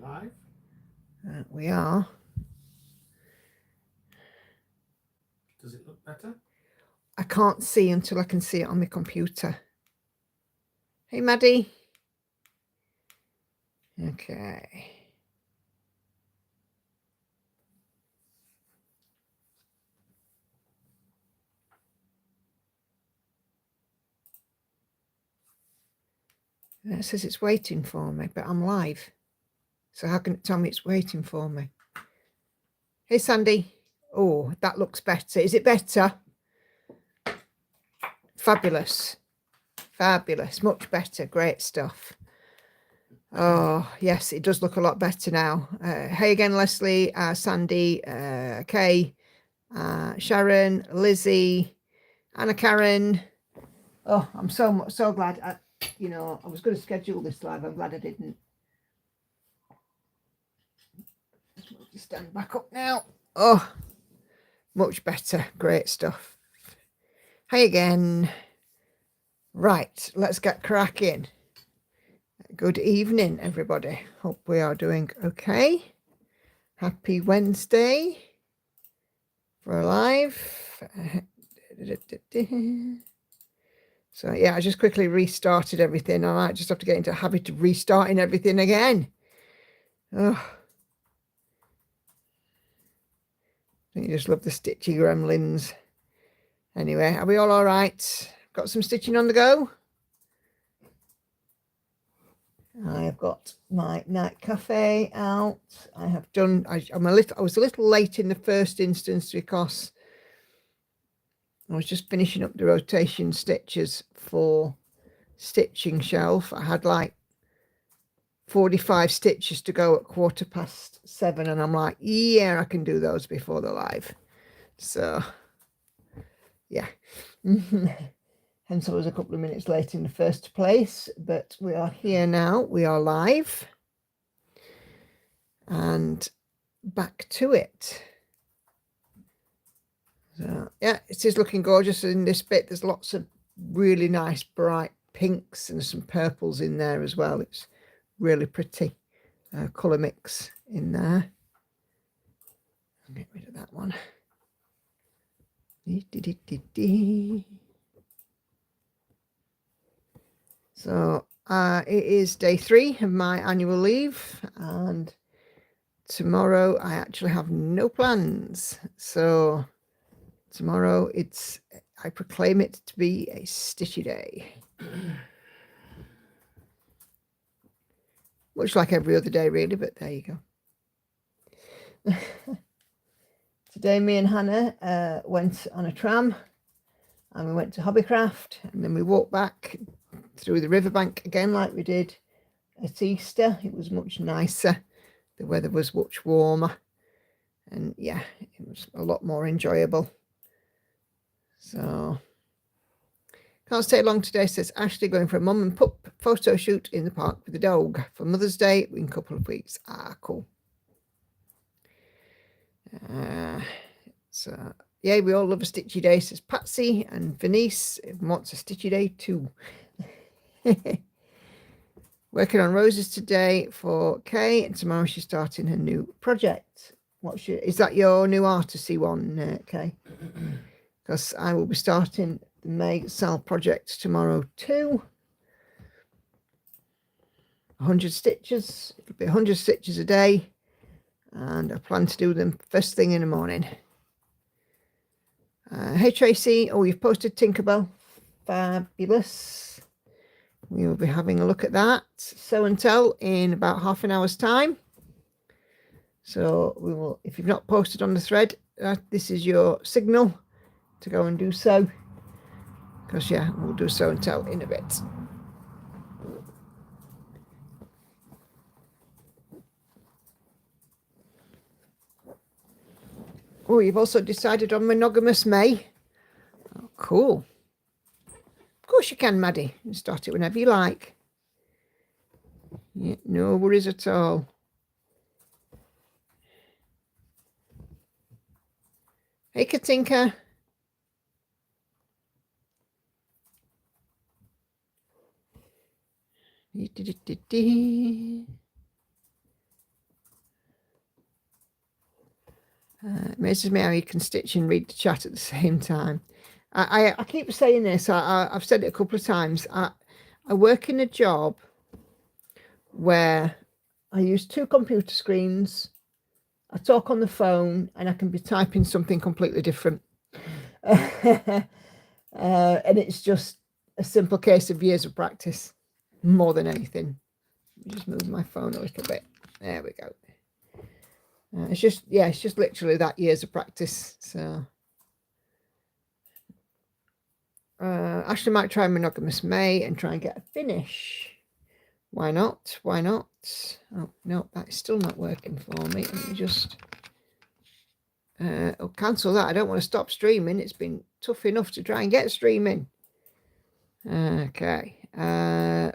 Live? We are. Does it look better? I can't see until I can see it on my computer. Hey, Maddie. Okay. It says it's waiting for me, but I'm live. So how can it tell me it's waiting for me? Hey, Sandy. Oh, that looks better. Is it better? Fabulous. Fabulous. Much better. Great stuff. Oh, yes, it does look a lot better now. Hey again, Leslie, Sandy, Kay, Sharon, Lizzie, Anna Karen. Oh, I'm so glad. I was going to schedule this live. I'm glad I didn't. Just stand back up now. Oh, much better. Great stuff. Hey again. Right, let's get cracking. Good evening, everybody. Hope we are doing okay. Happy Wednesday for a live. So yeah, I just quickly restarted everything. I might just have to get into a habit of restarting everything again. Oh, I just love the stitchy gremlins. Anyway, are we all right? Got some stitching on the go? I've got my night cafe out. I have done. I was a little late in the first instance because I was just finishing up the rotation stitches for stitching shelf. I had like 45 stitches to go at 7:15, and I'm like, yeah, I can do those before the live. So yeah. Hence I was a couple of minutes late in the first place, but we are here now. We are live and back to it. So yeah, it is looking gorgeous in this bit. There's lots of really nice bright pinks and some purples in there as well. It's really pretty colour mix in there. I'll get rid of that one. So it is day 3 of my annual leave, and tomorrow I actually have no plans. So tomorrow I proclaim it to be a stitchy day. Much like every other day really, but there you go. Today me and Hannah went on a tram and we went to Hobbycraft, and then we walked back through the riverbank again like we did at Easter. It was much nicer. The weather was much warmer, and yeah, it was a lot more enjoyable. So can't stay long today, says Ashley, going for a mum and pup photo shoot in the park with the dog for Mother's Day in a couple of weeks. Cool. So yeah, we all love a stitchy day, says Patsy, and Venice wants a stitchy day too. Working on roses today for Kay, and tomorrow she's starting her new project. Is that your new artisy one, Kay? Because I will be starting the May Sal project tomorrow too. 100 stitches. It'll be 100 stitches a day, and I plan to do them first thing in the morning. Hey Tracy, oh, you've posted Tinkerbell. Fabulous. We will be having a look at that. Sew and tell in about half an hour's time. So we will, if you've not posted on the thread, this is your signal to go and do so. Because yeah, we'll do sew and tell in a bit. Oh, you've also decided on monogamous May. Oh, cool. Of course you can, Maddie. You start it whenever you like. Yeah, no worries at all. Hey, Katinka. It amazes me how you can stitch and read the chat at the same time. I keep saying this. I've said it a couple of times. I work in a job where I use 2 computer screens. I talk on the phone, and I can be typing something completely different. And it's just a simple case of years of practice, more than anything. Just move my phone a little bit. There we go. It's just literally that, years of practice. So Ashley might try Monogamous May and try and get a finish. Why not? Why not? Oh no, that's still not working for me. Let me just cancel that. I don't want to stop streaming. It's been tough enough to try and get streaming. Okay.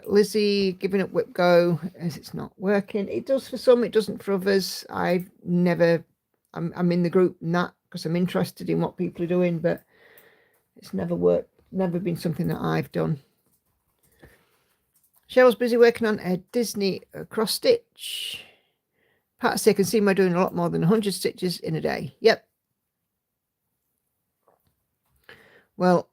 Lizzie giving up Whip Go as it's not working. It does for some, it doesn't for others. I'm in the group and that because I'm interested in what people are doing, but it's never worked, never been something that I've done. Cheryl's busy working on a Disney cross stitch. Patsy, I can see my doing a lot more than 100 stitches in a day. Yep. Well,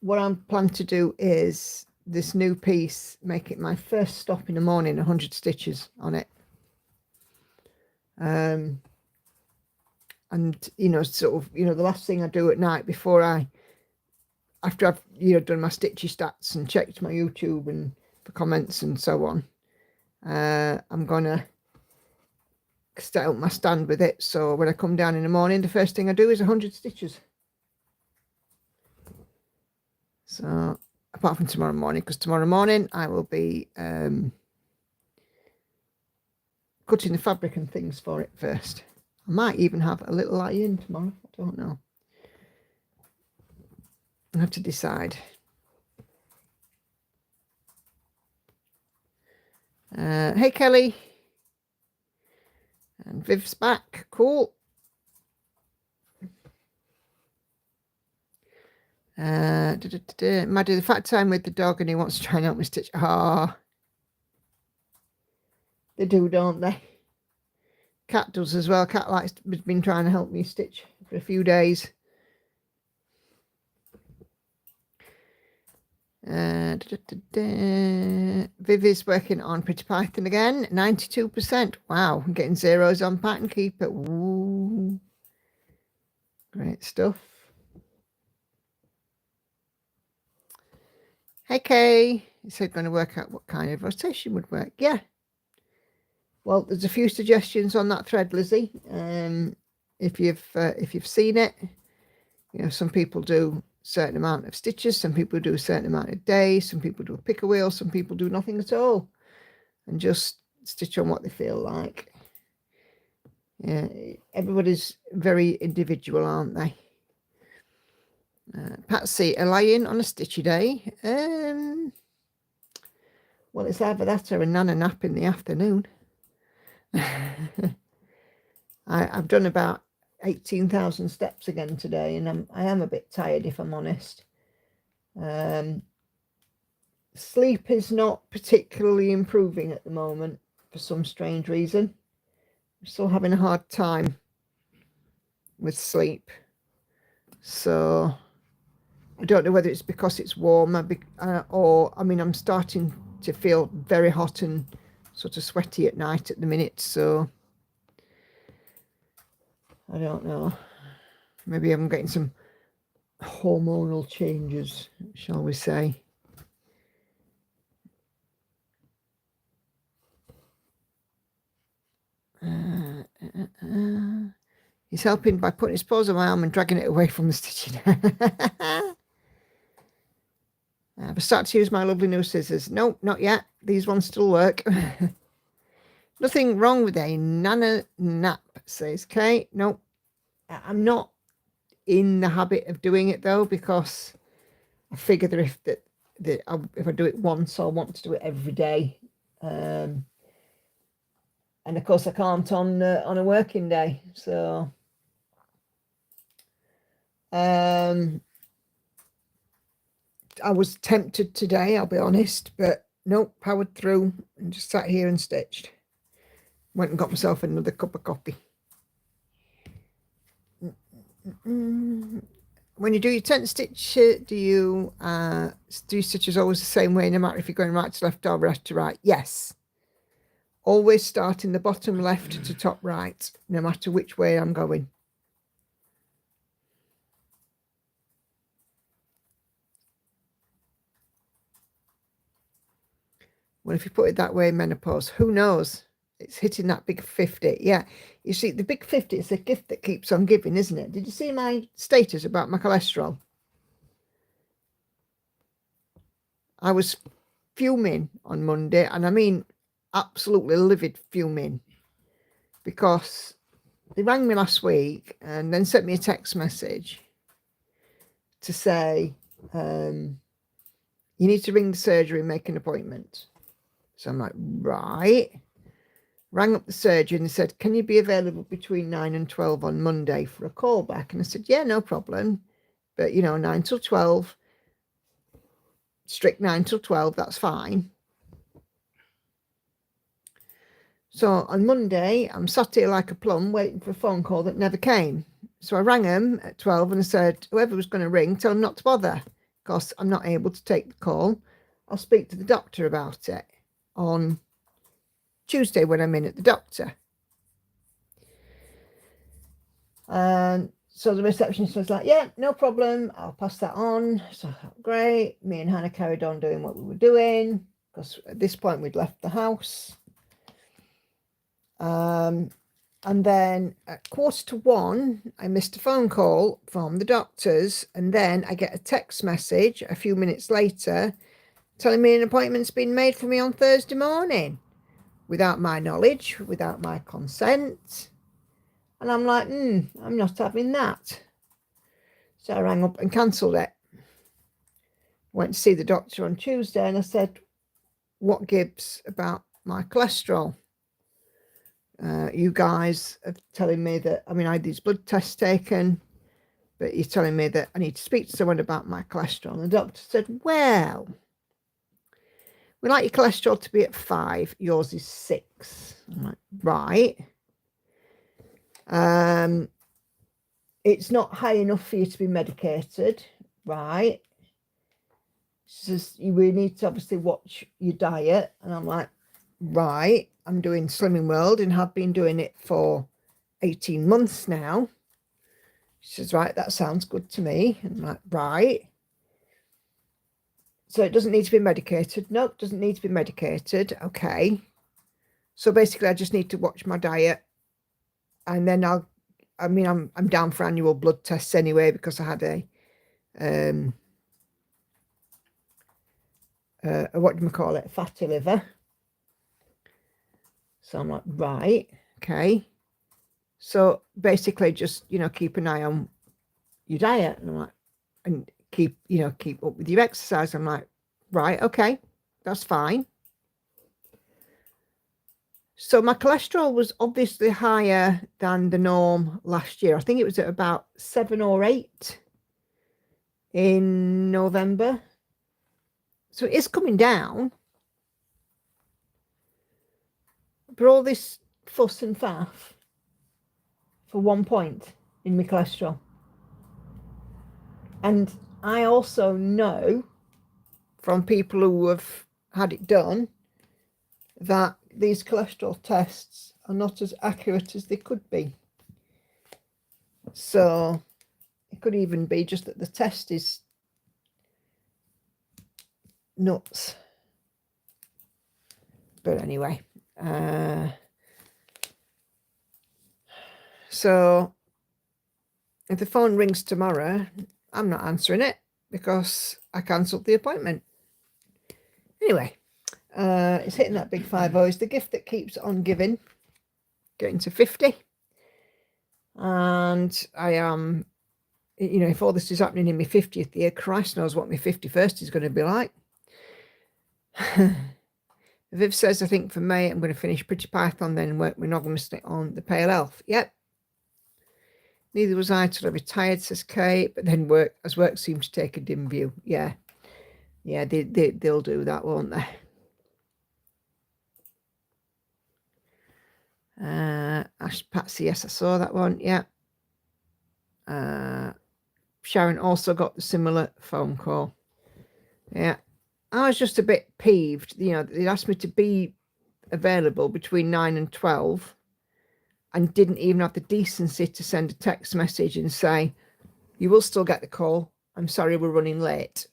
what I'm planning to do is this new piece, make it my first stop in the morning, 100 stitches on it. And, you know, sort of, you know, the last thing I do at night before after I've, you know, done my stitchy stats and checked my YouTube and for comments and so on, I'm going to set up my stand with it. So when I come down in the morning, the first thing I do is 100 stitches. So apart from tomorrow morning, because tomorrow morning I will be cutting the fabric and things for it first. I might even have a little lie-in tomorrow. I don't know. I have to decide. Hey Kelly. And Viv's back. Cool. Might do the fat time with the dog and he wants to try and help me stitch. Ah, they do, don't they? Cat does as well. Cat has been trying to help me stitch for a few days. Viv is working on Pretty Python again. 92%. Wow, I'm getting zeros on Pattern Keeper. Ooh. Great stuff. Hey Kay, you said going to work out what kind of rotation would work. Yeah. Well, there's a few suggestions on that thread, Lizzie. If you've seen it, you know, some people do a certain amount of stitches, some people do a certain amount of days, some people do a picker wheel, some people do nothing at all, and just stitch on what they feel like. Yeah, everybody's very individual, aren't they? Patsy, a lie-in on a stitchy day. Well, it's either that or a nana nap in the afternoon. I've done about 18,000 steps again today, and I am a bit tired, if I'm honest. Sleep is not particularly improving at the moment for some strange reason. I'm still having a hard time with sleep. So I don't know whether it's because it's warm or, I mean, I'm starting to feel very hot and sort of sweaty at night at the minute. So I don't know. Maybe I'm getting some hormonal changes, shall we say. He's helping by putting his paws on my arm and dragging it away from the stitching. I've started to use my lovely new scissors. No, not yet. These ones still work. Nothing wrong with a nana nap, says Kate. No, I'm not in the habit of doing it though, because I figure that if I do it once, I'll want to do it every day. And of course, I can't on a working day. So I was tempted today, I'll be honest, but nope, powered through and just sat here and stitched. Went and got myself another cup of coffee. when you do your tent stitch, do you stitches always the same way, no matter if you're going right to left or left to right? Yes. Always start in the bottom left to top right, no matter which way I'm going. Well, if you put it that way, menopause, who knows? It's hitting that big 50. Yeah. You see, the big 50 is a gift that keeps on giving, isn't it? Did you see my status about my cholesterol? I was fuming on Monday, and I mean absolutely livid fuming, because they rang me last week and then sent me a text message to say, you need to ring the surgery and make an appointment. So I'm like, right. Rang up the surgery and they said, can you be available between 9 and 12 on Monday for a call back? And I said, yeah, no problem. But, 9 till 12, strict 9 till 12, that's fine. So on Monday, I'm sat here like a plum waiting for a phone call that never came. So I rang them at 12 and I said, whoever was going to ring, tell them not to bother, because I'm not able to take the call. I'll speak to the doctor about it on Tuesday when I'm in at the doctor. And so the receptionist was like, yeah, no problem, I'll pass that on. So I thought, great. Me and Hannah carried on doing what we were doing, because at this point we'd left the house. And then at 1:45, I missed a phone call from the doctors. And then I get a text message a few minutes later telling me an appointment's been made for me on Thursday morning, without my knowledge, without my consent. And I'm like, I'm not having that. So I rang up and cancelled it. Went to see the doctor on Tuesday and I said, what gives about my cholesterol? You guys are telling me that, I had these blood tests taken, but you're telling me that I need to speak to someone about my cholesterol. And the doctor said, well, we like your cholesterol to be at 5, yours is 6. I'm like, right. It's not high enough for you to be medicated, right? She says, you really need to obviously watch your diet. And I'm like, right, I'm doing Slimming World and have been doing it for 18 months now. She says, right, that sounds good to me. And I'm like, right. So it doesn't need to be medicated. No, it doesn't need to be medicated. Okay. So basically I just need to watch my diet, and then I'm down for annual blood tests anyway, because I had a what do you call it? Fatty liver. So I'm like, right, okay. So basically just, keep an eye on your diet. And I'm like, and keep up with your exercise. I'm like, right, okay, that's fine. So my cholesterol was obviously higher than the norm last year. I think it was at about 7 or 8 in November. So it is coming down. But all this fuss and faff for 1 point in my cholesterol. And I also know from people who have had it done that these cholesterol tests are not as accurate as they could be. So it could even be just that the test is nuts. But anyway, so if the phone rings tomorrow, I'm not answering it because I cancelled the appointment. Anyway, it's hitting that big 50. It's the gift that keeps on giving, getting to 50. And I am, if all this is happening in my 50th year, Christ knows what my 51st is going to be like. Viv says, I think for May, I'm going to finish Pretty Python, then work monogamously on The Pale Elf. Yep. Neither was I till I retired, says Kate, but then work seems to take a dim view. Yeah. Yeah, they'll do that, won't they? Ash Patsy, yes, I saw that one. Yeah. Sharon also got the similar phone call. Yeah. I was just a bit peeved. You know, they asked me to be available between 9 and 12 and didn't even have the decency to send a text message and say, you will still get the call. I'm sorry, we're running late.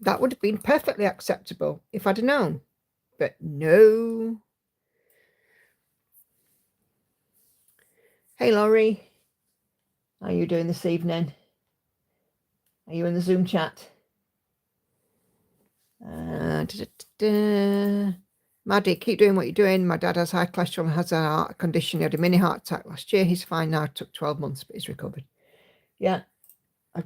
That would have been perfectly acceptable if I'd have known. But no. Hey, Laurie. How are you doing this evening? Are you in the Zoom chat? Maddie, keep doing what you're doing. My dad has high cholesterol and has a heart condition. He had a mini heart attack last year. He's fine now. It took 12 months, but he's recovered. Yeah, I've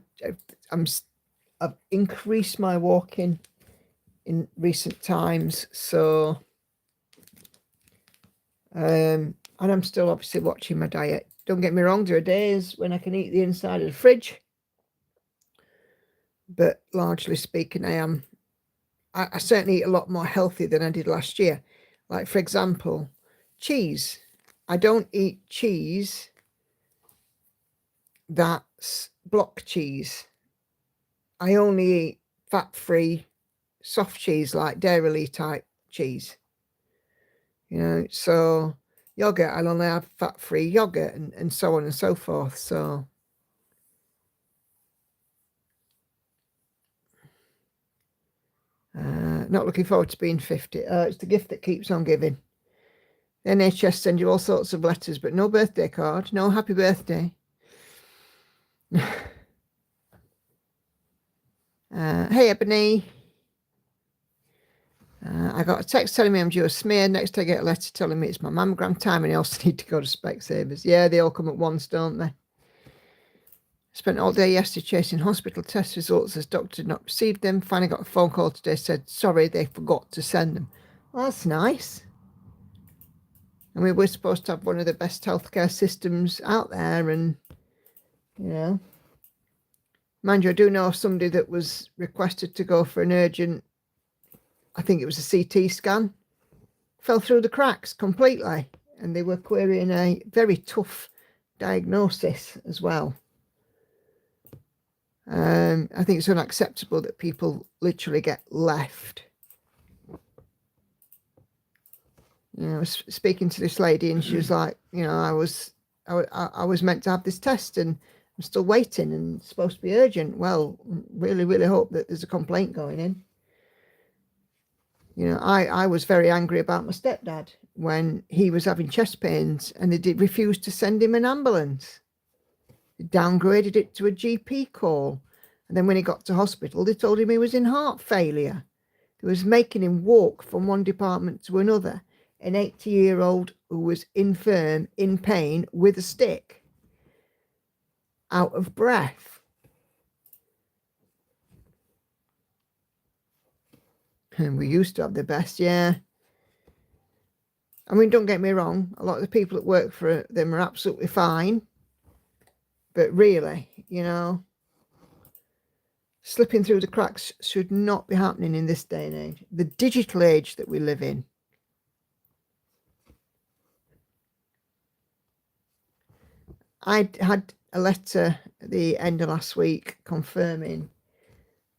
increased my walking in recent times. So, and I'm still obviously watching my diet. Don't get me wrong, there are days when I can eat the inside of the fridge. But largely speaking, I certainly eat a lot more healthy than I did last year. Like, for example, cheese. I don't eat cheese that's block cheese. I only eat fat-free, soft cheese like dairy type cheese. You know, so yogurt, I'll only have fat-free yogurt and so on and so forth. So not looking forward to being 50. It's the gift that keeps on giving. The NHS send you all sorts of letters, but no birthday card, no happy birthday. Hey, Ebony. I got a text telling me I'm due a smear. Next I get a letter telling me it's my mammogram time and I also need to go to Specsavers. Yeah, they all come at once, don't they? Spent all day yesterday chasing hospital test results as doctor had not received them. Finally got a phone call today, said, sorry, they forgot to send them. Well, that's nice. I mean, we're supposed to have one of the best healthcare systems out there and, you know. Mind you, I do know of somebody that was requested to go for an urgent, I think it was a CT scan, fell through the cracks completely. And they were querying a very tough diagnosis as well. I think it's unacceptable that people literally get left. You know, I was speaking to this lady and she was like, you know, I was meant to have this test and I'm still waiting and it's supposed to be urgent. Well, really, really hope that there's a complaint going in. You know, I was very angry about my stepdad when he was having chest pains and they did refuse to send him an ambulance. They downgraded it to a GP call. And then when he got to hospital, they told him he was in heart failure. They was making him walk from one department to another. An 80-year-old who was infirm, in pain, with a stick, out of breath. And we used to have the best, yeah. I mean, don't get me wrong. A lot of the people that work for them are absolutely fine. But really, you know, slipping through the cracks should not be happening in this day and age. The digital age that we live in. I had a letter at the end of last week confirming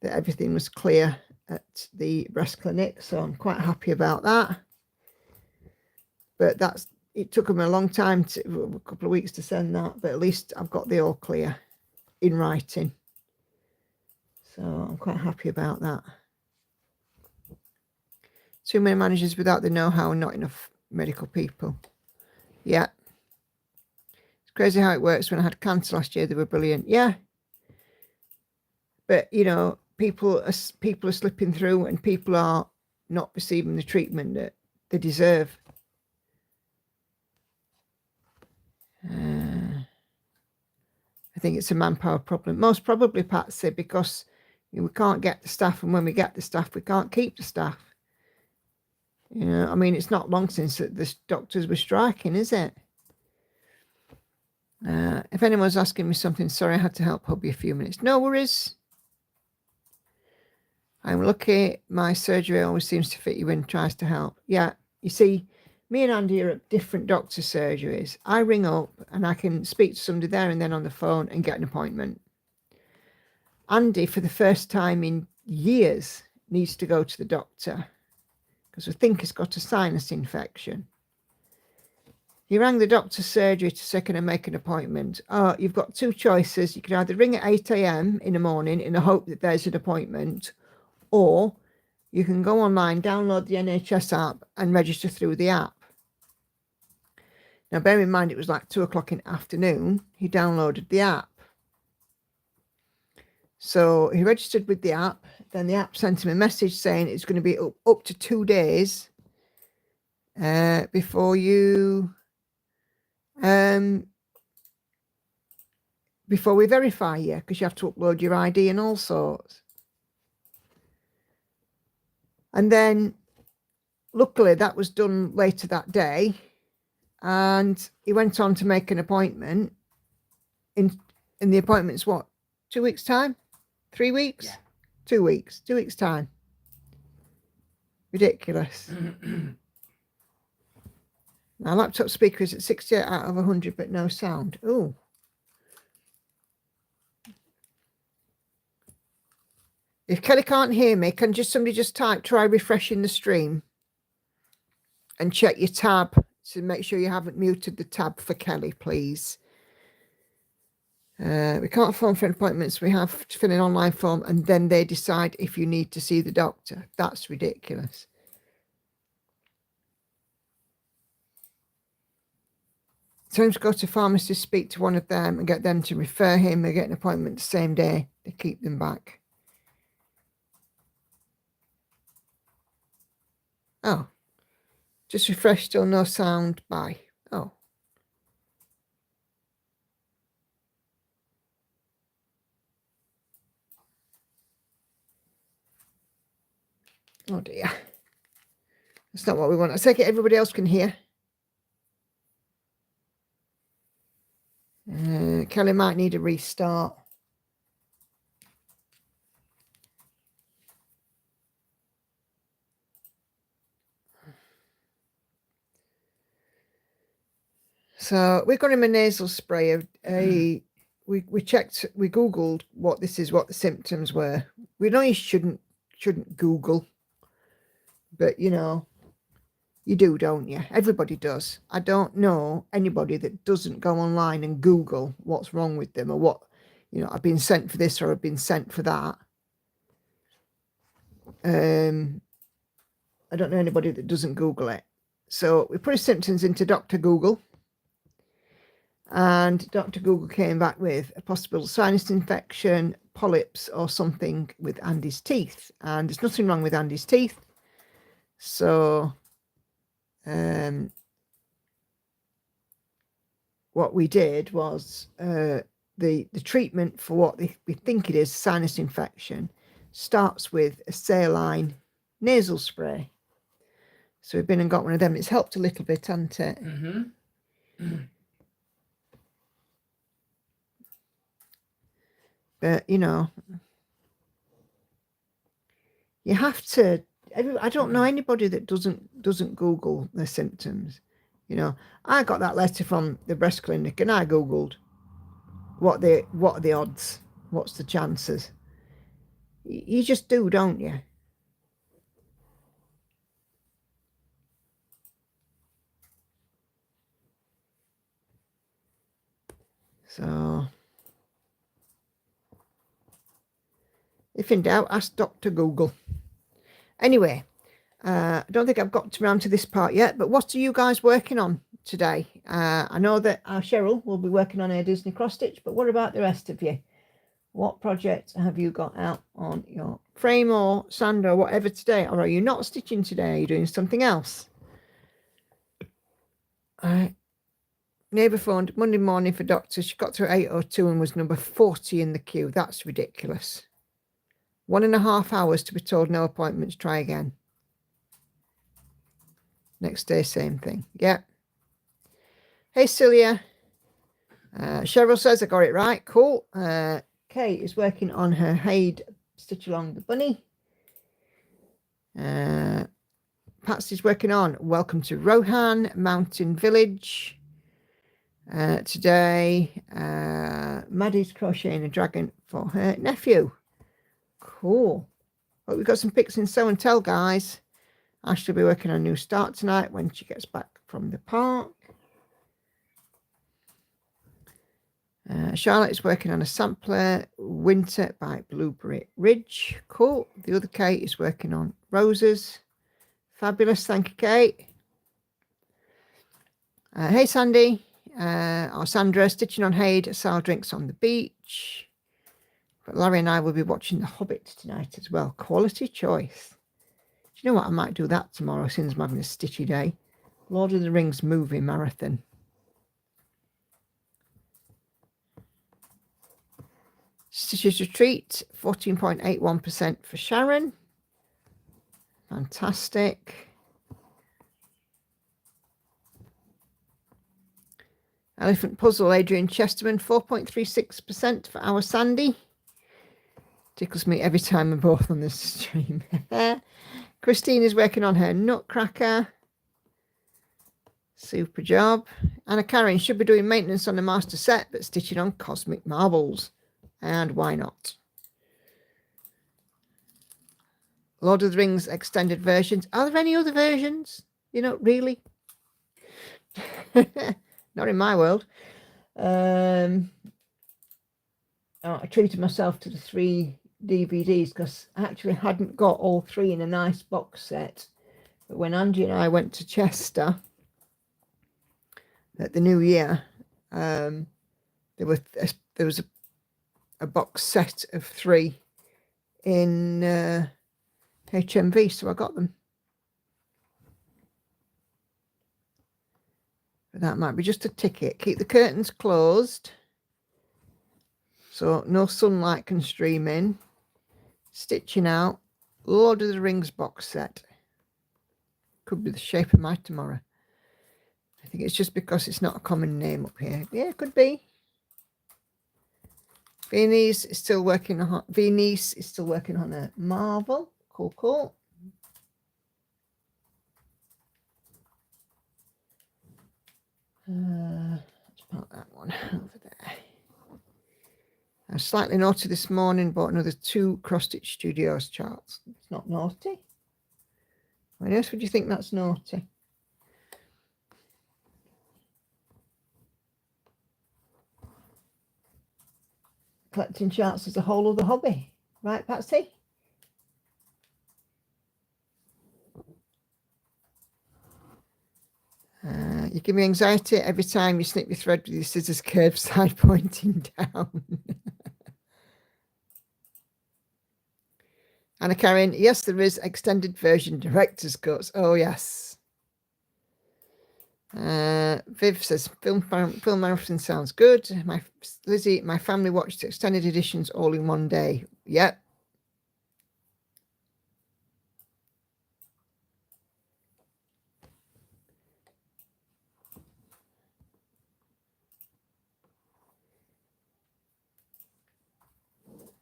that everything was clear at the breast clinic. So I'm quite happy about that. But it took them a long time, a couple of weeks to send that. But at least I've got the all clear in writing. So I'm quite happy about that. Too many managers without the know-how and not enough medical people. Yeah. It's crazy how it works. When I had cancer last year, they were brilliant. Yeah. But, you know, people are slipping through and people are not receiving the treatment that they deserve. I think it's a manpower problem. Most probably, Patsy, because we can't get the staff, and when we get the staff, we can't keep the staff. You know, I mean, it's not long since the doctors were striking, is it? If anyone's asking me something, sorry, I had to help hubby a few minutes. No worries. I'm lucky my surgery always seems to fit you in, tries to help. Yeah, you see, me and Andy are at different doctor surgeries. I ring up and I can speak to somebody there and then on the phone and get an appointment. Andy, for the first time in years, needs to go to the doctor because we think he's got a sinus infection. He rang the doctor's surgery to say, can I make an appointment? Oh, you've got two choices. You can either ring at 8 a.m. in the morning in the hope that there's an appointment, or you can go online, download the NHS app and register through the app. Now, bear in mind, it was like 2 o'clock in the afternoon. He downloaded the app. So he registered with the app. Then the app sent him a message saying it's going to be up to 2 days before we verify you, because you have to upload your ID and all sorts. And then luckily that was done later that day, and he went on to make an appointment. In the appointment's what, 2 weeks time, 3 weeks? Yeah. 2 weeks, 2 weeks time. Ridiculous. Now laptop speaker is at 68 out of 100 but no sound. Oh, if Kelly can't hear me, can somebody just try refreshing the stream and check your tab to make sure you haven't muted the tab for Kelly, please. We can't phone for appointments. We have to fill in an online form and then they decide if you need to see the doctor. That's ridiculous. Tell him to go to pharmacist, speak to one of them and get them to refer him. They get an appointment the same day. They keep them back. Oh, just refresh, still no sound. Bye. Oh. Oh dear. That's not what we want. I take it everybody else can hear. Kelly might need a restart. So we got him a nasal spray. We checked, we Googled what the symptoms were. We know you shouldn't Google, but you know, you do, don't you? Everybody does. I don't know anybody that doesn't go online and Google what's wrong with them, or what, you know, I've been sent for this or I've been sent for that. I don't know anybody that doesn't Google it. So we put his symptoms into Dr. Google, and Dr. Google came back with a possible sinus infection, polyps or something with Andy's teeth. And there's nothing wrong with Andy's teeth. So what we did was the treatment for what we think it is, sinus infection, starts with a saline nasal spray. So we've been and got one of them. It's helped a little bit, hasn't it? Mm-hmm. But, you know, you have to, I don't know anybody that doesn't Google their symptoms. You know, I got that letter from the breast clinic and I Googled what are the odds? What's the chances? You just do, don't you? So, if in doubt, ask Dr. Google. Anyway, I don't think I've got around to this part yet, but what are you guys working on today? I know that our Cheryl will be working on her Disney cross stitch, but what about the rest of you? What project have you got out on your frame or sand or whatever today? Or are you not stitching today? Are you doing something else? Neighbour phoned Monday morning for doctors. She got to 8:02 and was number 40 in the queue. That's ridiculous. 1.5 hours to be told no appointments, try again. Next day, same thing. Yeah. Hey, Celia. Cheryl says I got it right. Cool. Kate is working on her Haid Stitch Along the Bunny. Patsy's working on Welcome to Rohan, Mountain Village. Today, Maddie's crocheting a dragon for her nephew. Cool. But we've got some pics in Sew and Tell, guys. Ashley will be working on a new start tonight when she gets back from the park. Charlotte is working on a sampler, Winter by Blueberry Ridge. Cool. The other Kate is working on roses. Fabulous. Thank you, Kate. Hey, Sandy. Or Sandra, stitching on Haid, Sal drinks on the beach. But Larry and I will be watching The Hobbit tonight as well. Quality choice. Do you know what? I might do that tomorrow since I'm having a stitchy day. Lord of the Rings movie marathon. Stitches Retreat, 14.81% for Sharon. Fantastic. Elephant Puzzle, Adrian Chesterman, 4.36% for our Sandy. Tickles me every time we're both on this stream. Christine is working on her Nutcracker. Super job. Anna Karen should be doing maintenance on the master set, but stitching on Cosmic Marbles. And why not? Lord of the Rings extended versions. Are there any other versions? You know, really? Not in my world. I treated myself to the 3 DVDs because I actually hadn't got all 3 in a nice box set. But when Angie and I went to Chester at the new year, there was a box set of 3 in HMV, so I got them. But that might be just a ticket. Keep the curtains closed so no sunlight can stream in. Stitching out Lord of the Rings box set. Could be the shape of my tomorrow. I think it's just because it's not a common name up here. Yeah, it could be. Venice is still working on a Marvel. Cool, cool. Let's put that one over there. I was slightly naughty this morning, bought another 2 Cross Stitch Studios charts. It's not naughty. When else would you think that's naughty? Collecting charts is a whole other hobby. Right, Patsy? You give me anxiety every time you snip your thread with your scissors curved side pointing down. Anna Karen, yes, there is extended version director's cuts. Oh, yes. Viv says, film marathon sounds good. Lizzie, my family watched extended editions all in one day. Yep.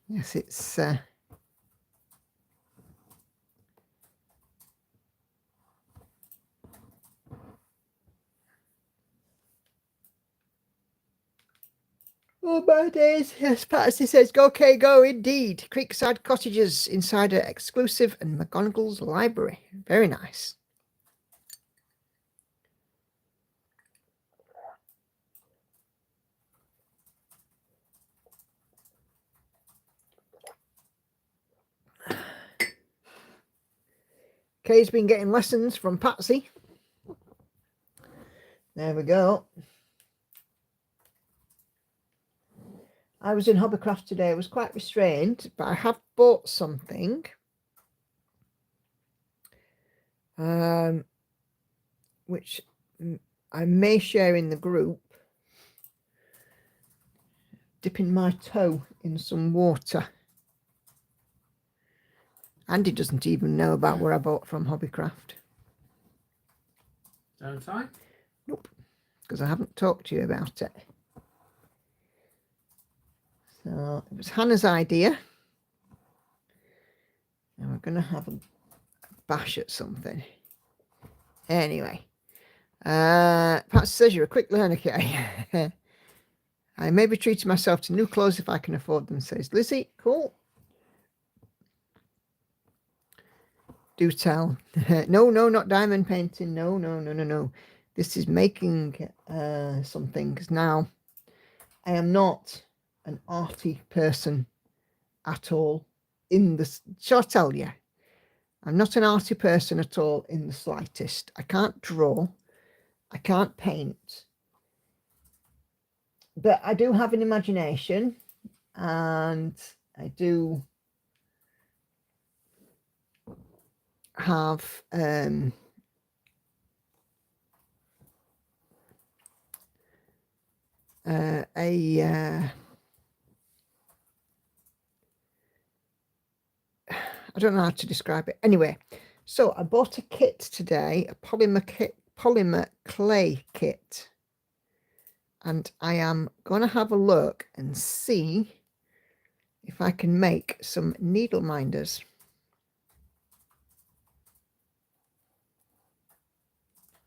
Yes, it's oh, my days. Yes, Patsy says, go, Kay, go, indeed. Creekside Cottages, Insider Exclusive, and McGonagall's Library. Very nice. Kay's been getting lessons from Patsy. There we go. I was in Hobbycraft today. I was quite restrained, but I have bought something. Which I may share in the group. Dipping my toe in some water. Andy doesn't even know about where I bought from Hobbycraft. Don't I? Nope, because I haven't talked to you about it. So it was Hannah's idea. And we're going to have a bash at something. Anyway, Pat says you're a quick learner, Kay. I may be treating myself to new clothes if I can afford them, says Lizzie. Cool. Do tell. No, not diamond painting. No. This is making something, because now I am not an arty person at all. Shall I tell you? I'm not an arty person at all in the slightest. I can't draw. I can't paint. But I do have an imagination, and I do have I don't know how to describe it. Anyway, so I bought a kit today, a polymer clay kit. And I am going to have a look and see if I can make some needle minders.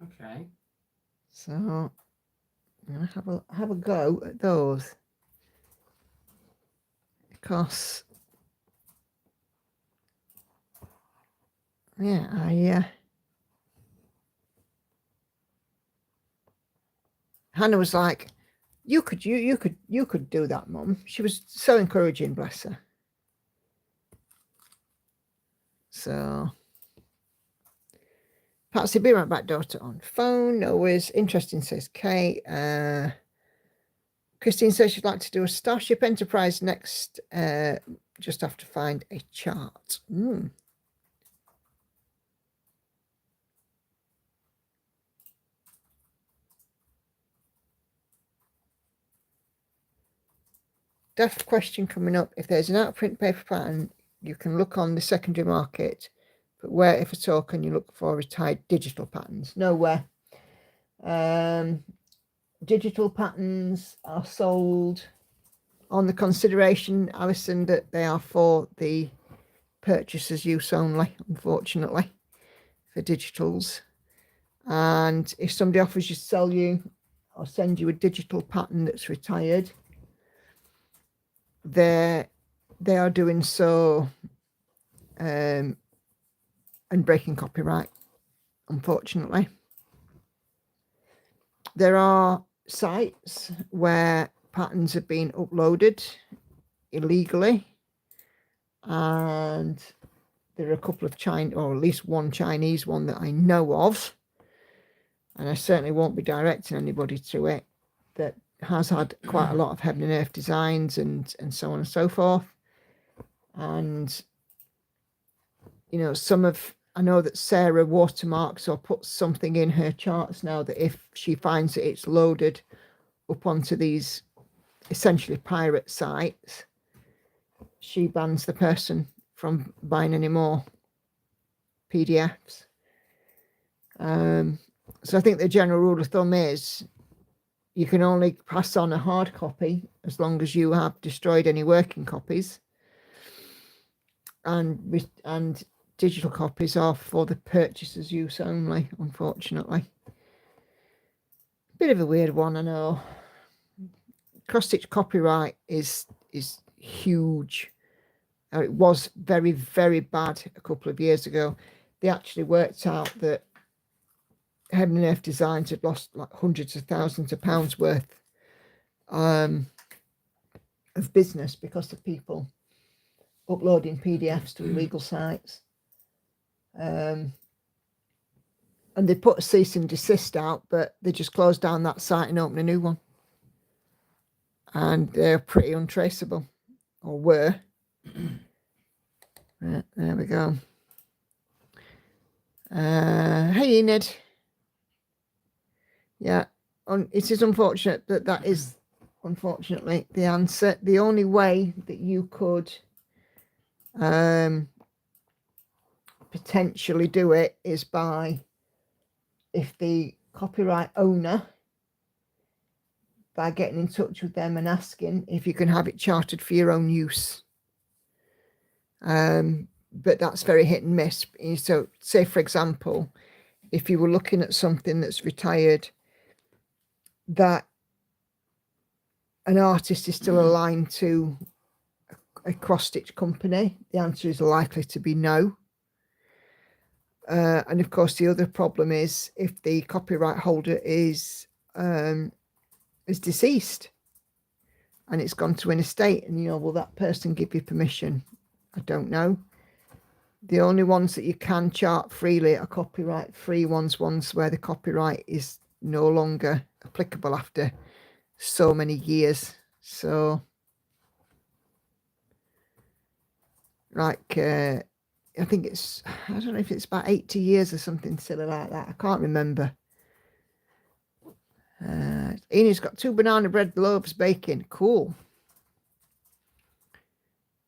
Okay. So I'm going to have a go at those, because yeah, Hannah was like, you could do that, Mum. She was so encouraging, bless her. So Patsy, be right back, daughter, on phone. No worries. Interesting, says Kay. Christine says she'd like to do a Starship Enterprise next. Just have to find a chart. Daft question coming up. If there's an outprint paper pattern, you can look on the secondary market, but where, if at all, can you look for retired digital patterns? Nowhere. Digital patterns are sold on the consideration, Alison, that they are for the purchaser's use only, unfortunately, for digitals. And if somebody offers to sell you or send you a digital pattern that's retired, they are doing so and breaking copyright, unfortunately. There are sites where patterns have been uploaded illegally, and there are a couple of Chinese, or at least one Chinese one that I know of, and I certainly won't be directing anybody to it, that has had quite a lot of heaven and earth designs and so on and so forth. And I know that Sarah watermarks or puts something in her charts now that if she finds that it's loaded up onto these essentially pirate sites, she bans the person from buying any more PDFs. So I think the general rule of thumb is you can only pass on a hard copy as long as you have destroyed any working copies, and digital copies are for the purchaser's use only, unfortunately. Bit of a weird one, I know. Cross-stitch copyright is huge. It was very, very bad a couple of years ago. They actually worked out that Heaven and Earth Designs had lost like hundreds of thousands of pounds worth of business because of people uploading PDFs to illegal sites. And they put a cease and desist out, but they just closed down that site and opened a new one. And they're pretty untraceable, or were. Right, there we go. Hey, Enid. Yeah, it is unfortunate that is, unfortunately, the answer. The only way that you could potentially do it is by, if the copyright owner, by getting in touch with them and asking if you can have it chartered for your own use. But that's very hit and miss. So say, for example, if you were looking at something that's retired, that an artist is still aligned to a cross-stitch company, the answer is likely to be no. And of course, the other problem is if the copyright holder is deceased and it's gone to an estate, and will that person give you permission? I don't know. The only ones that you can chart freely are copyright free ones where the copyright is no longer applicable after so many years. So like I think I don't know if it's about 80 years or something silly like that. I can't remember. Enid's got 2 banana bread loaves baking. Cool.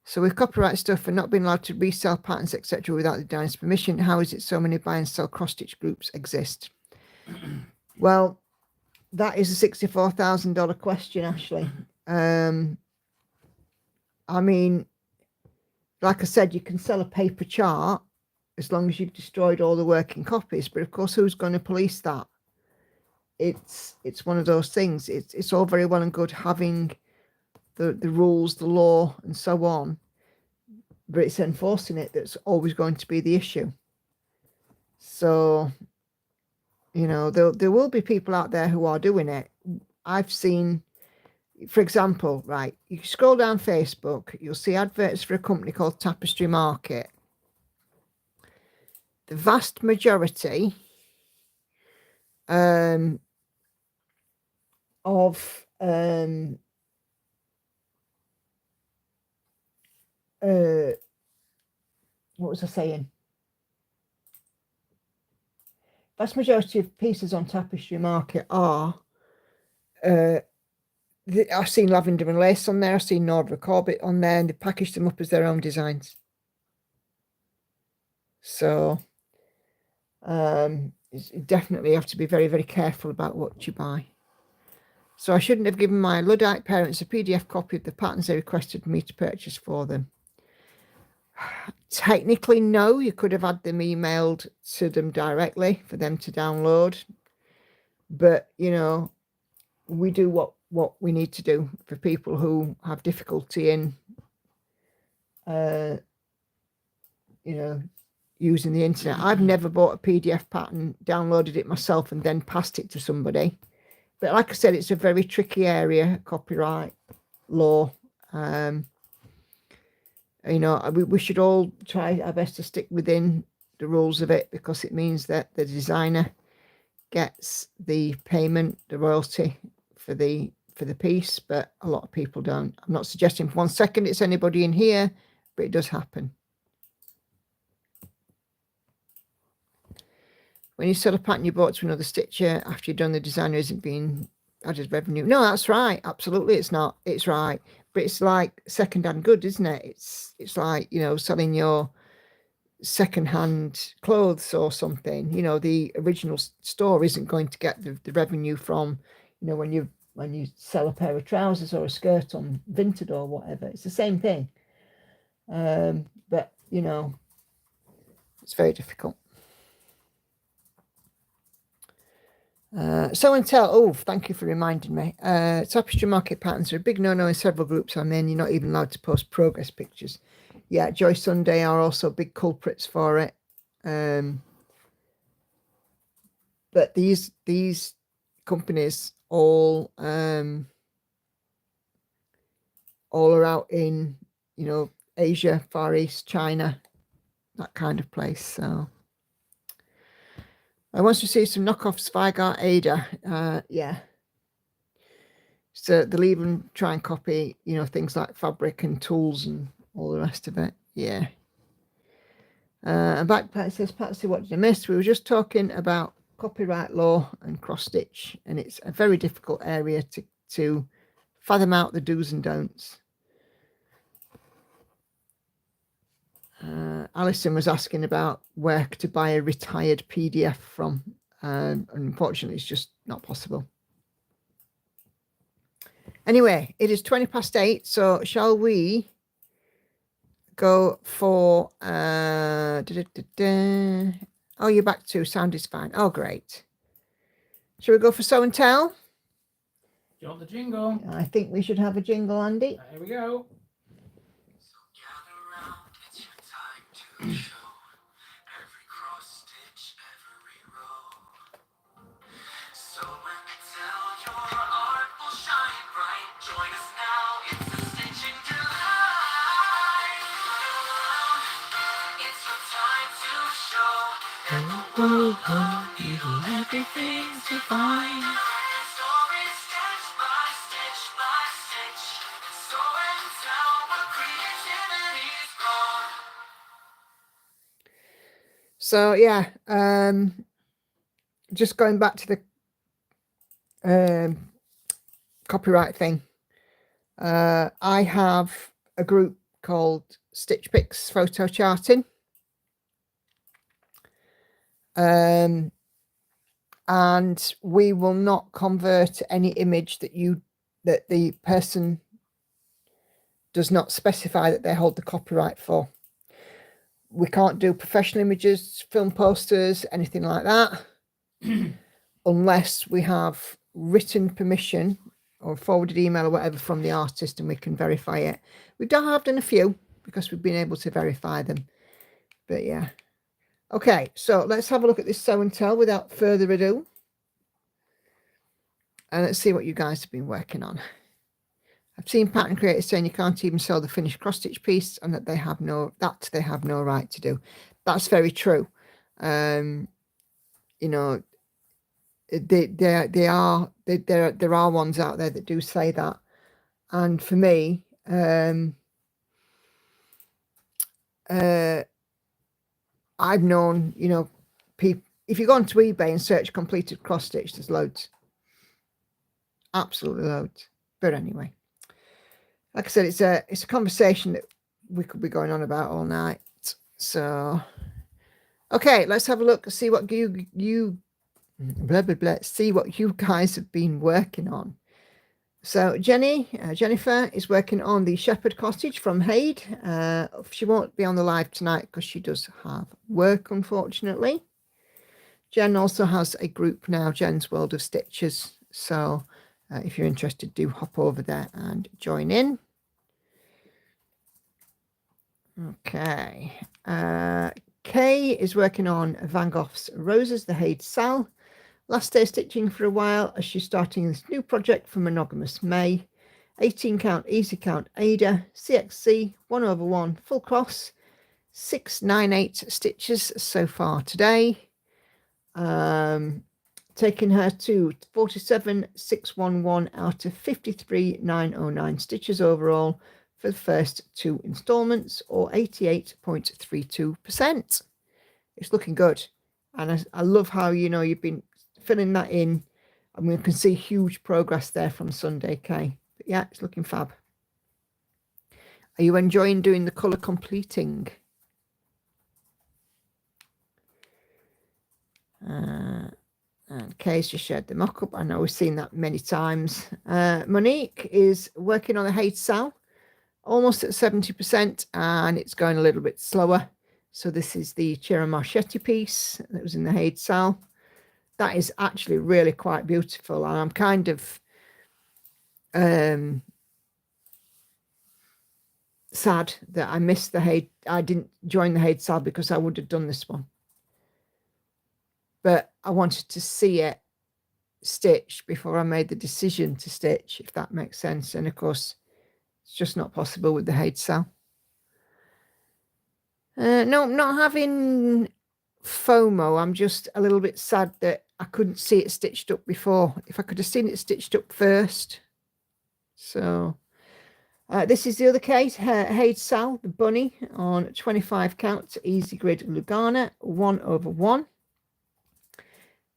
So with copyright stuff and not being allowed to resell patterns, etc., without the designers' permission, how is it so many buy and sell cross-stitch groups exist? Well, that is a $64,000 question, Ashley. I mean, like I said, you can sell a paper chart as long as you've destroyed all the working copies. But of course, who's going to police that? It's one of those things. It's all very well and good having the rules, the law, and so on, but it's enforcing it that's always going to be the issue. So, there will be people out there who are doing it. I've seen, for example, right, you scroll down Facebook, you'll see adverts for a company called Tapestry Market. The vast majority of what was I saying? Vast majority of pieces on Tapestry Market are I've seen lavender and lace on there. I've seen Norfolk Orbit on there, and they packaged them up as their own designs. So you definitely have to be very, very careful about what you buy. So I shouldn't have given my Luddite parents a PDF copy of the patterns they requested me to purchase for them. Technically, no. You could have had them emailed to them directly for them to download. But, we do what we need to do for people who have difficulty in, using the internet. I've never bought a PDF pattern, downloaded it myself, and then passed it to somebody. But like I said, it's a very tricky area, copyright law. We should all try our best to stick within the rules of it, because it means that the designer gets the payment, the royalty for the piece, but a lot of people don't. I'm not suggesting for 1 second it's anybody in here, but it does happen. When you sell a pattern you bought to another stitcher after you've done the designer isn't being added revenue. No, that's right. Absolutely, it's not. It's right. But it's like second-hand good, isn't it? It's like, selling your second-hand clothes or something. The original store isn't going to get the revenue from, when you sell a pair of trousers or a skirt on Vinted or whatever. It's the same thing. But, it's very difficult. So and tell. Oh, thank you for reminding me. Tapestry market patterns are a big no-no in several groups I'm in. You're not even allowed to post progress pictures. Yeah, Joy Sunday are also big culprits for it. But these companies all are out in Asia, Far East, China, that kind of place. So I once received some knockoff Zweigart Ada. Yeah. So they'll even try and copy, things like fabric and tools and all the rest of it. Yeah. And Backpack says, Patsy, what did I miss? We were just talking about copyright law and cross-stitch, and it's a very difficult area to fathom out the do's and don'ts. Alison was asking about where to buy a retired PDF from. Unfortunately, it's just not possible. Anyway, it is 8:20, so shall we go for Oh, you're back too. Sound is fine. Oh, great. Shall we go for show and tell? Do you want the jingle? I think we should have a jingle, Andy. Here we go. So gather round, it's your time to show every cross stitch, every row. So when you tell your art will shine bright, join us now, it's a stitching delight. It's your time to show, and the world will reveal everything to find. Stories stitch by stitch by stitch, so and tell where creativity's gone. So yeah, just going back to the copyright thing. I have a group called Stitch Picks Photo Charting. And we will not convert any image that the person does not specify that they hold the copyright for. We can't do professional images, film posters, anything like that, unless we have written permission or forwarded email or whatever from the artist and we can verify it. We have done a few because we've been able to verify them. But yeah. Okay, so let's have a look at this show and tell without further ado. And let's see what you guys have been working on. I've seen pattern creators saying you can't even sew the finished cross stitch piece and that they have no right to do. That's very true. You know, there are ones out there that do say that. And for me, I've known, you know, people, if you go onto eBay and search completed cross stitch, there's loads. Absolutely loads. But anyway, like I said, it's a conversation that we could be going on about all night. So, okay, let's have a look, see what you blah blah blah, see what you guys have been working on. So Jennifer is working on the Shepherd Cottage from Haid. She won't be on the live tonight because she does have work, unfortunately. Jen also has a group now, Jen's World of Stitches. So if you're interested, do hop over there and join in. Okay. Kay is working on Van Gogh's Roses, the Haid Sal. Last day stitching for a while as she's starting this new project for Monogamous May. 18 count, easy count, Ada, CXC, 1/1, full cross, 698 stitches so far today. Taking her to 47,611 out of 53,909 stitches overall for the first two installments, or 88.32%. It's looking good. And I love how, you know, you've been filling that in, and we can see huge progress there from Sunday, Kay. But yeah, it's looking fab. Are you enjoying doing the colour completing? And Kay's just shared the mock-up. I know we've seen that many times. Monique is working on the Haid Sal, almost at 70%, and it's going a little bit slower. So this is the Cera Marchetti piece that was in the Haid Sal. That is actually really quite beautiful, and I'm kind of sad that I missed the Haid. I didn't join the Haid Sal because I would have done this one, but I wanted to see it stitched before I made the decision to stitch, if that makes sense. And of course, it's just not possible with the Haid Sal. No, not having FOMO. I'm just a little bit sad that I couldn't see it stitched up before. If I could have seen it stitched up first. So this is the other case, Haid Sal, the bunny, on 25 count, easy grid Lugana, 1/1.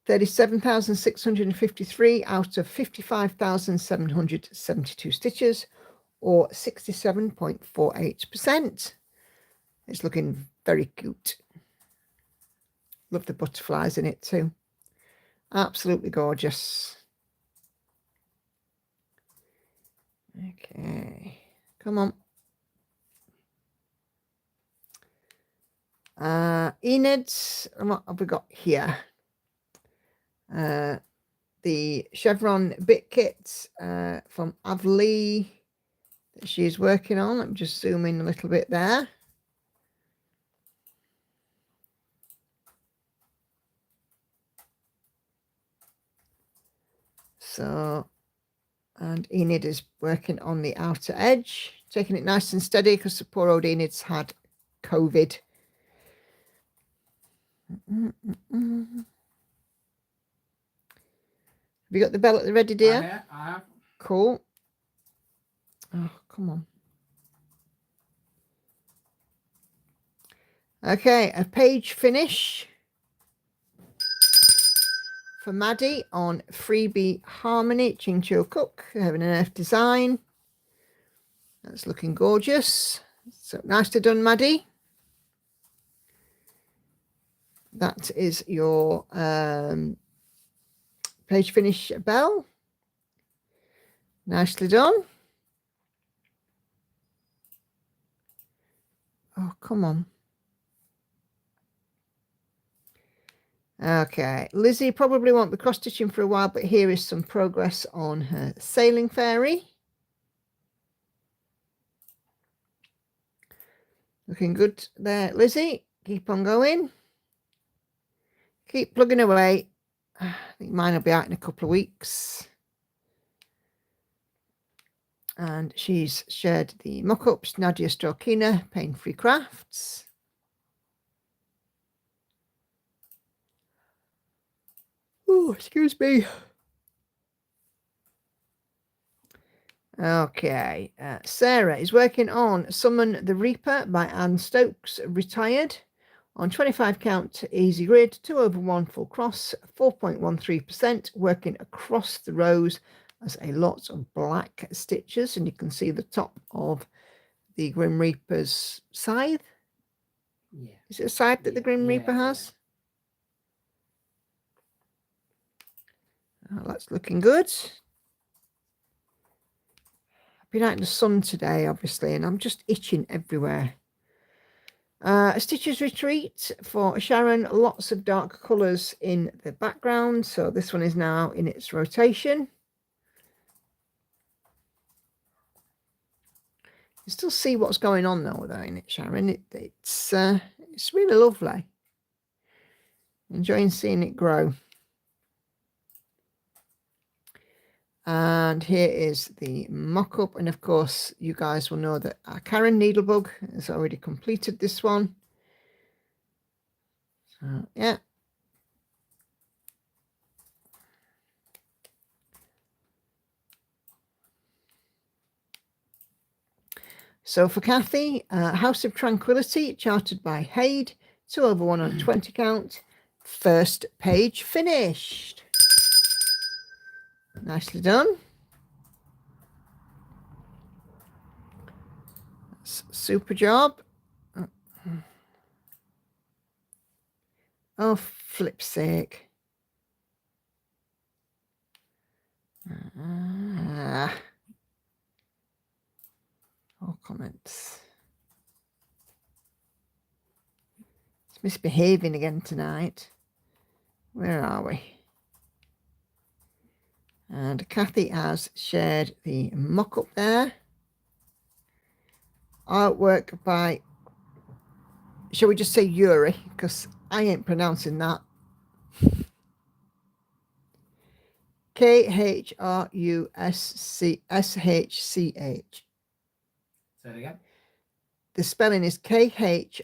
37,653 out of 55,772 stitches, or 67.48%. It's looking very cute. Love the butterflies in it too. Absolutely gorgeous. Okay, come on. Enid, what have we got here? The chevron bit kit from Avlee that she's working on. Let me just zoom in a little bit there. So, and Enid is working on the outer edge, taking it nice and steady because the poor old Enid's had COVID. Have you got the bell at the ready, dear? I have. Cool. Oh, come on. Okay, a page finish for Maddie on Freebie Harmony, Ching Chiu Cook, Heaven and Earth Design. That's looking gorgeous. So nicely done, Maddie. That is your page finish bell. Nicely done. Oh, come on. Okay, Lizzie probably won't be cross stitching for a while, but here is some progress on her sailing fairy. Looking good there, Lizzie. Keep on going. Keep plugging away. I think mine will be out in a couple of weeks. And she's shared the mock-ups, Nadia Strokina, Pain Free Crafts. Oh, excuse me. Okay, Sarah is working on Summon the Reaper by Anne Stokes, retired, on 25 count easy grid, 2/1 full cross, 4.13%, working across the rows as a lot of black stitches, and you can see the top of the Grim Reaper's scythe. Yeah. Is it a scythe that the Grim Reaper has? Oh, that's looking good. I've been out in the sun today, obviously, and I'm just itching everywhere. A Stitcher's Retreat for Sharon, lots of dark colours in the background. So this one is now in its rotation. You still see what's going on though in it, Sharon. It's really lovely. Enjoying seeing it grow. And here is the mock-up, and of course you guys will know that Karen Needlebug has already completed this one. So yeah. So for Kathy, House of Tranquility, charted by Haid, 2/1 on 20 count, first page finished. Nicely done. Super job. Oh, flip's sake. All comments. It's misbehaving again tonight. Where are we? And Kathy has shared the mock-up there. Artwork by, shall we just say Yuri, because I ain't pronouncing that. K-H-R-U-S-C-S-H-C-H. Say it again. The spelling is K-H-R-U-S-H-C-H.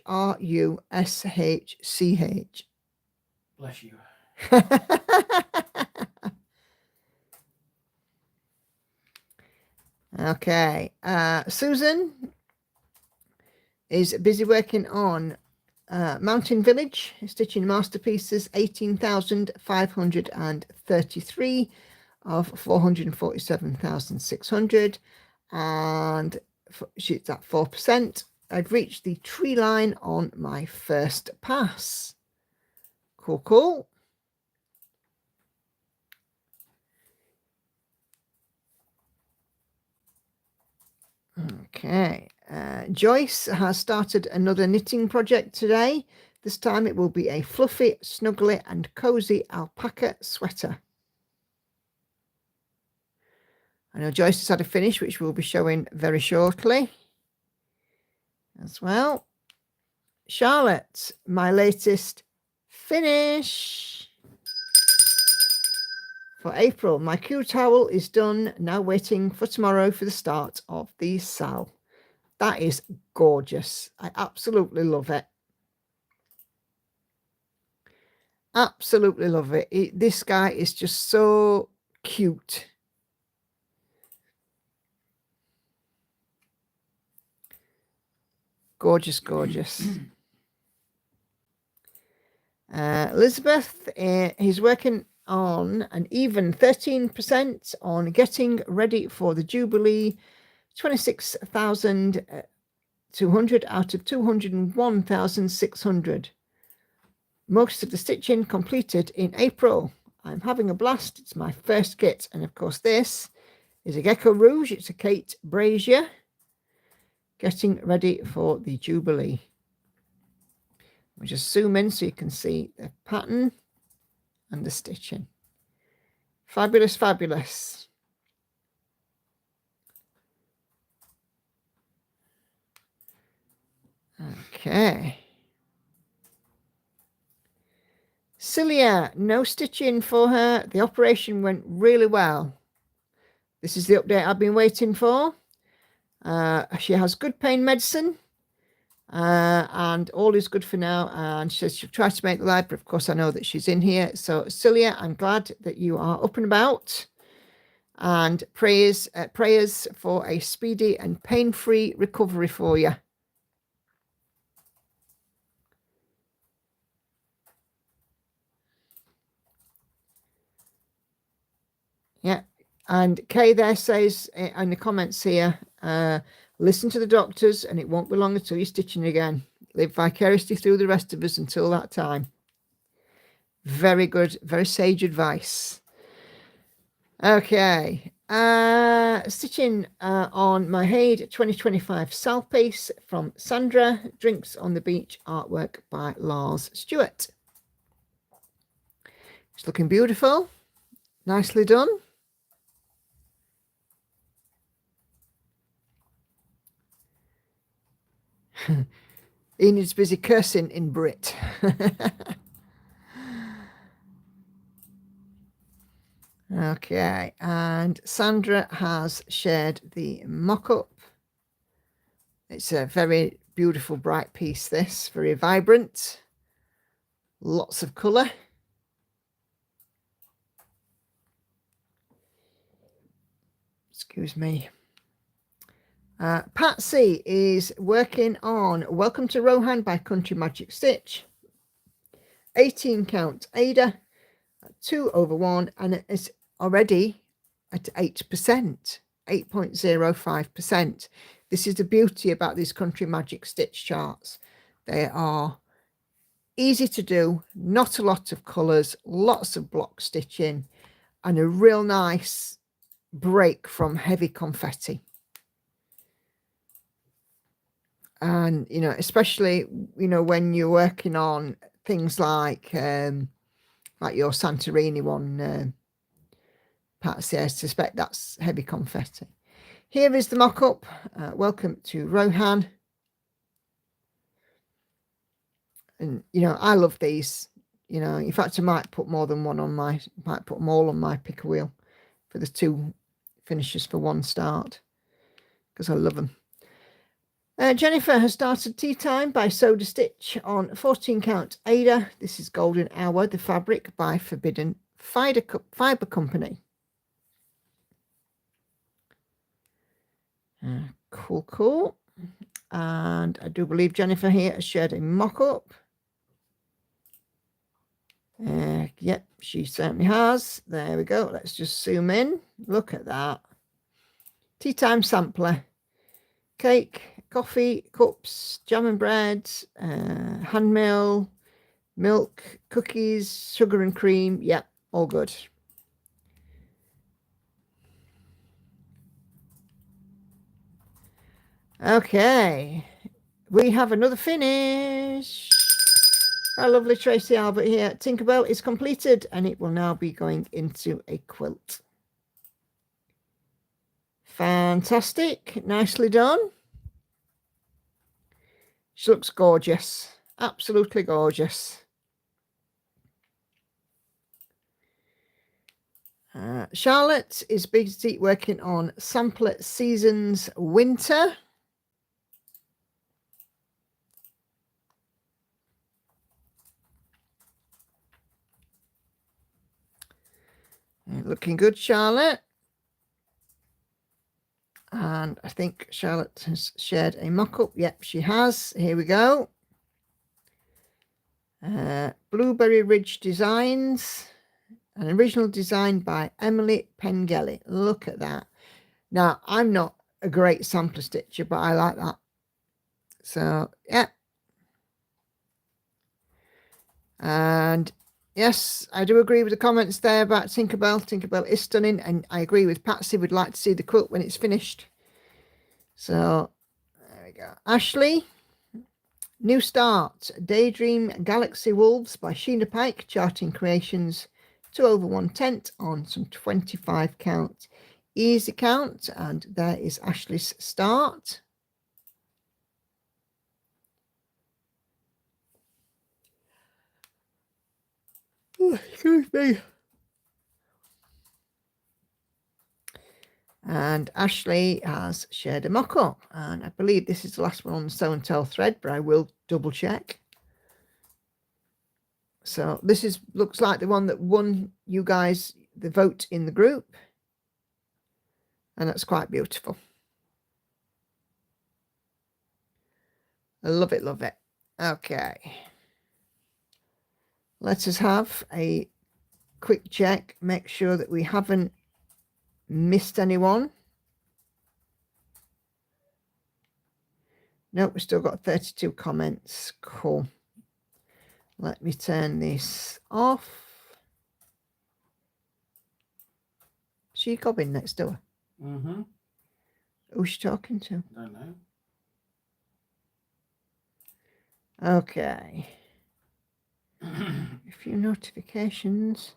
Bless you. Okay. Susan is busy working on Mountain Village, stitching masterpieces, 18,533 of 447,600, and she's at 4%. I've reached the tree line on my first pass. Cool, cool. Okay. Joyce has started another knitting project today. This time it will be a fluffy, snuggly and cozy alpaca sweater. I know Joyce has had a finish, which we'll be showing very shortly as well. Charlotte, my latest finish for April. My Q towel is done, now waiting for tomorrow for the start of the sal. That is gorgeous. I absolutely love it. Absolutely love it. This guy is just so cute. Gorgeous, gorgeous. Elizabeth, he's working on an even 13% on getting ready for the Jubilee. 26,200 out of 201,600. Most of the stitching completed in April. I'm having a blast. It's my first kit. And of course, this is a Gecko Rouge. It's a Kate Brazier. Getting ready for the Jubilee. We'll just zoom in so you can see the pattern and the stitching. Fabulous, fabulous. Okay. Celia, no stitching for her. The operation went really well. This is the update I've been waiting for. She has good pain medicine. And all is good for now. And she says she'll try to make the live, but of course I know that she's in here. So Celia, I'm glad that you are up and about. And prayers for a speedy and pain-free recovery for you. Yeah. And Kay there says in the comments here, listen to the doctors and it won't be long until you're stitching again. Live vicariously through the rest of us until that time. Very good, very sage advice. Okay. Stitching on my Haid 2025 Sal piece from Sandra. Drinks on the Beach artwork by Lars Stewart. It's looking beautiful. Nicely done. Enid's busy cursing in Brit. Okay, and Sandra has shared the mock-up. It's a very beautiful, bright piece, this. Very vibrant. Lots of colour. Excuse me. Patsy is working on Welcome to Rohan by Country Magic Stitch. 18 count Ada, 2/1, and it's already at 8%, 8.05%. This is the beauty about these Country Magic Stitch charts. They are easy to do, not a lot of colours, lots of block stitching, and a real nice break from heavy confetti. And, you know, especially, you know, when you're working on things like your Santorini one, Patsy, I suspect that's heavy confetti. Here is the mock-up. Welcome to Rohan. And, you know, I love these. You know, in fact, I might put more than one on might put them all on my picker wheel for the 2 finishes for 1 start, because I love them. Jennifer has started Tea Time by Soda Stitch on 14 count Ada. This is Golden Hour, the fabric by Forbidden Fibre Company. Cool, cool. And I do believe Jennifer here has shared a mock-up. Yep, she certainly has. There we go. Let's just zoom in. Look at that. Tea Time sampler. Cake, coffee, cups, jam and bread, hand mill, milk, cookies, sugar and cream. Yep, all good. Okay, we have another finish. Our lovely Tracy Albert here. Tinkerbell is completed and it will now be going into a quilt. Fantastic. Nicely done. She looks gorgeous. Absolutely gorgeous. Charlotte is busy working on Sampler Seasons Winter. Looking good, Charlotte. And I think Charlotte has shared a mock-up. Yep, she has. Here we go. Blueberry Ridge Designs. An original design by Emily Pengelly. Look at that. Now, I'm not a great sampler stitcher, but I like that. So, yeah. And yes, I do agree with the comments there about Tinkerbell. Tinkerbell is stunning, and I agree with Patsy. We'd like to see the quilt when it's finished. So, there we go. Ashley, New Start, Daydream Galaxy Wolves by Sheena Pike, Charting Creations, 2 over 1/10 on some 25 count easy count. And there is Ashley's start. Oh, excuse me. And Ashley has shared a mock-up, and I believe this is the last one on the Sew and Tell thread, but I will double check. So this looks like the one that won you guys the vote in the group, and that's quite beautiful. I love it, love it. Okay, let us have a quick check, make sure that we haven't missed anyone. Nope, we've still got 32 comments. Cool. Let me turn this off. She gobbing next door. Mm-hmm. Who's she talking to? I don't know. Okay. A few notifications.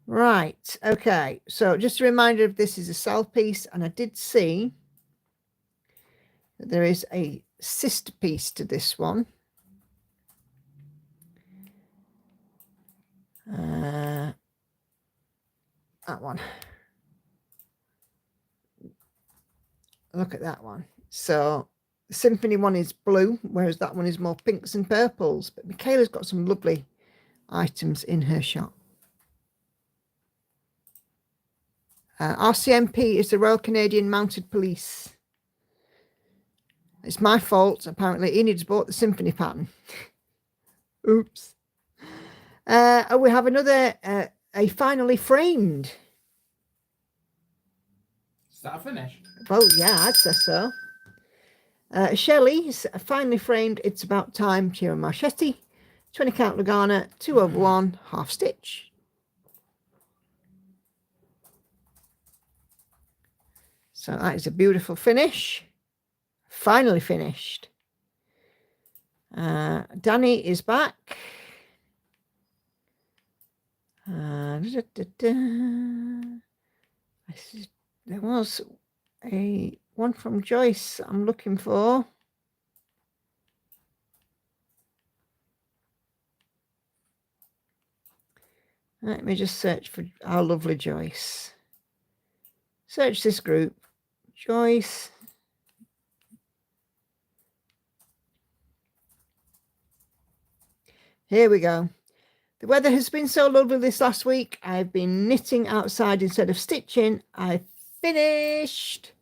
Right. Okay. So just a reminder of this is a sell piece, and I did see that there is a sister piece to this one. That one. Look at that one. So the Symphony one is blue, whereas that one is more pinks and purples. But Michaela's got some lovely items in her shop. RCMP is the Royal Canadian Mounted Police. It's my fault. Apparently, Enid's bought the Symphony pattern. Oops. Oh, we have another, a finally framed. Is that a finish? Well, yeah, I'd say so. Shelley's finally framed It's About Time, Chiara Marchetti, 20 count Lugana, 2 over 1, half stitch. So that is a beautiful finish. Finally finished. Danny is back. There was a one from Joyce I'm looking for. Let me just search for our lovely Joyce. Search this group. Joyce. Here we go. The weather has been so lovely this last week. I've been knitting outside instead of stitching. I finished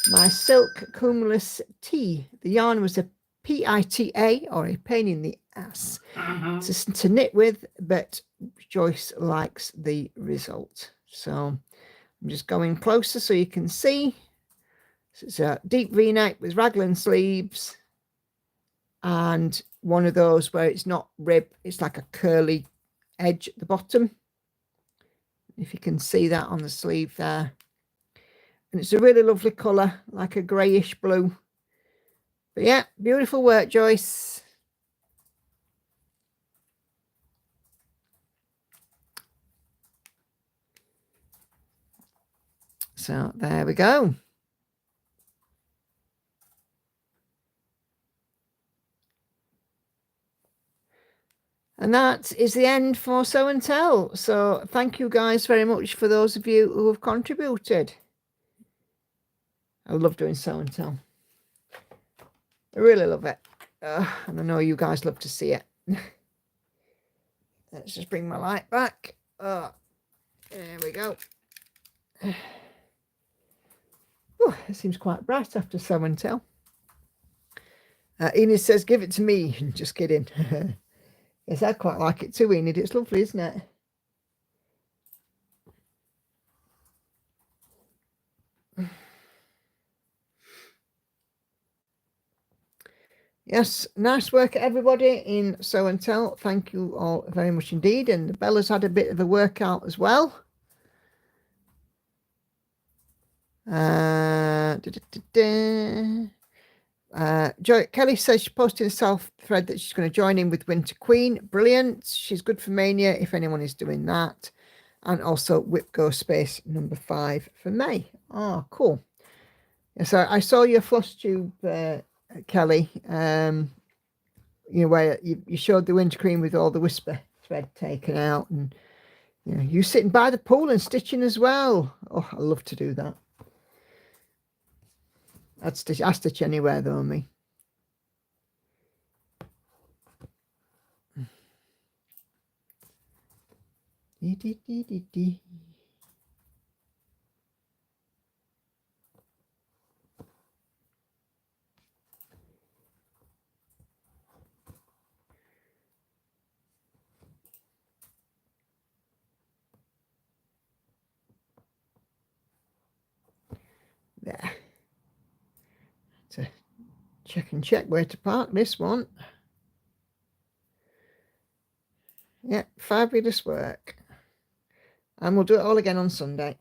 my silk cumulus tee. The yarn was a PITA, or a pain in the ass to knit with, but Joyce likes the result. So I'm just going closer so you can see. So it's a deep V-neck with raglan sleeves, and one of those where it's not rib, it's like a curly edge at the bottom. If you can see that on the sleeve there. And it's a really lovely colour, like a greyish blue. But yeah, beautiful work, Joyce. So there we go. And that is the end for Show and Tell. So thank you guys very much for those of you who have contributed. I love doing Show and Tell. I really love it. And I know you guys love to see it. Let's just bring my light back. There we go. Oh, it seems quite bright after Show and Tell. Enid says, give it to me. Just kidding. Yes, I quite like it too, Enid. It's lovely, isn't it? Yes, nice work, everybody, in Show and Tell. Thank you all very much indeed. And Bella's had a bit of a workout as well. Kelly says she posted a self-thread that she's going to join in with Winter Queen. Brilliant. She's good for Mania if anyone is doing that. And also Whip Go Space number 5 for May. Oh, cool. Yes, I saw your floss tube, Kelly. You know, where you showed the wintergreen with all the whisper thread taken out, and you know, you sitting by the pool and stitching as well. Oh, I love to do that. I stitch anywhere though, me. There. To check where to park this one. Yeah, fabulous work. And we'll do it all again on Sunday.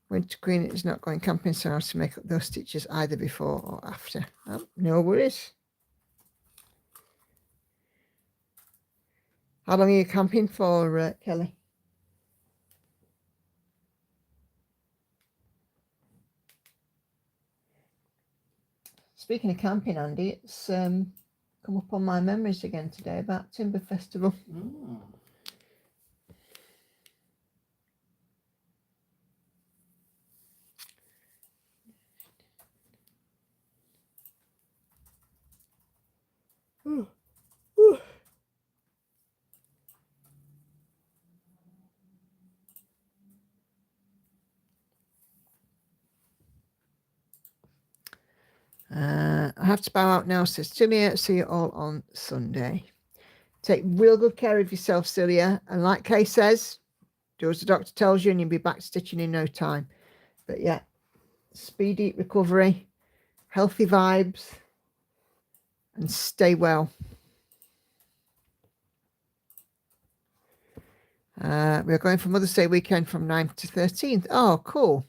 Winter Queen is not going camping, so I have to make up those stitches either before or after. Oh, no worries. How long are you camping for, Kelly? Speaking of camping, Andy, it's come up on my memories again today about Timber Festival. I have to bow out now, says Celia. See you all on Sunday. Take real good care of yourself, Celia. And like Kay says, do as the doctor tells you and you'll be back stitching in no time. But yeah, speedy recovery, healthy vibes, and stay well. We're going for Mother's Day weekend from 9th to 13th. Oh, cool.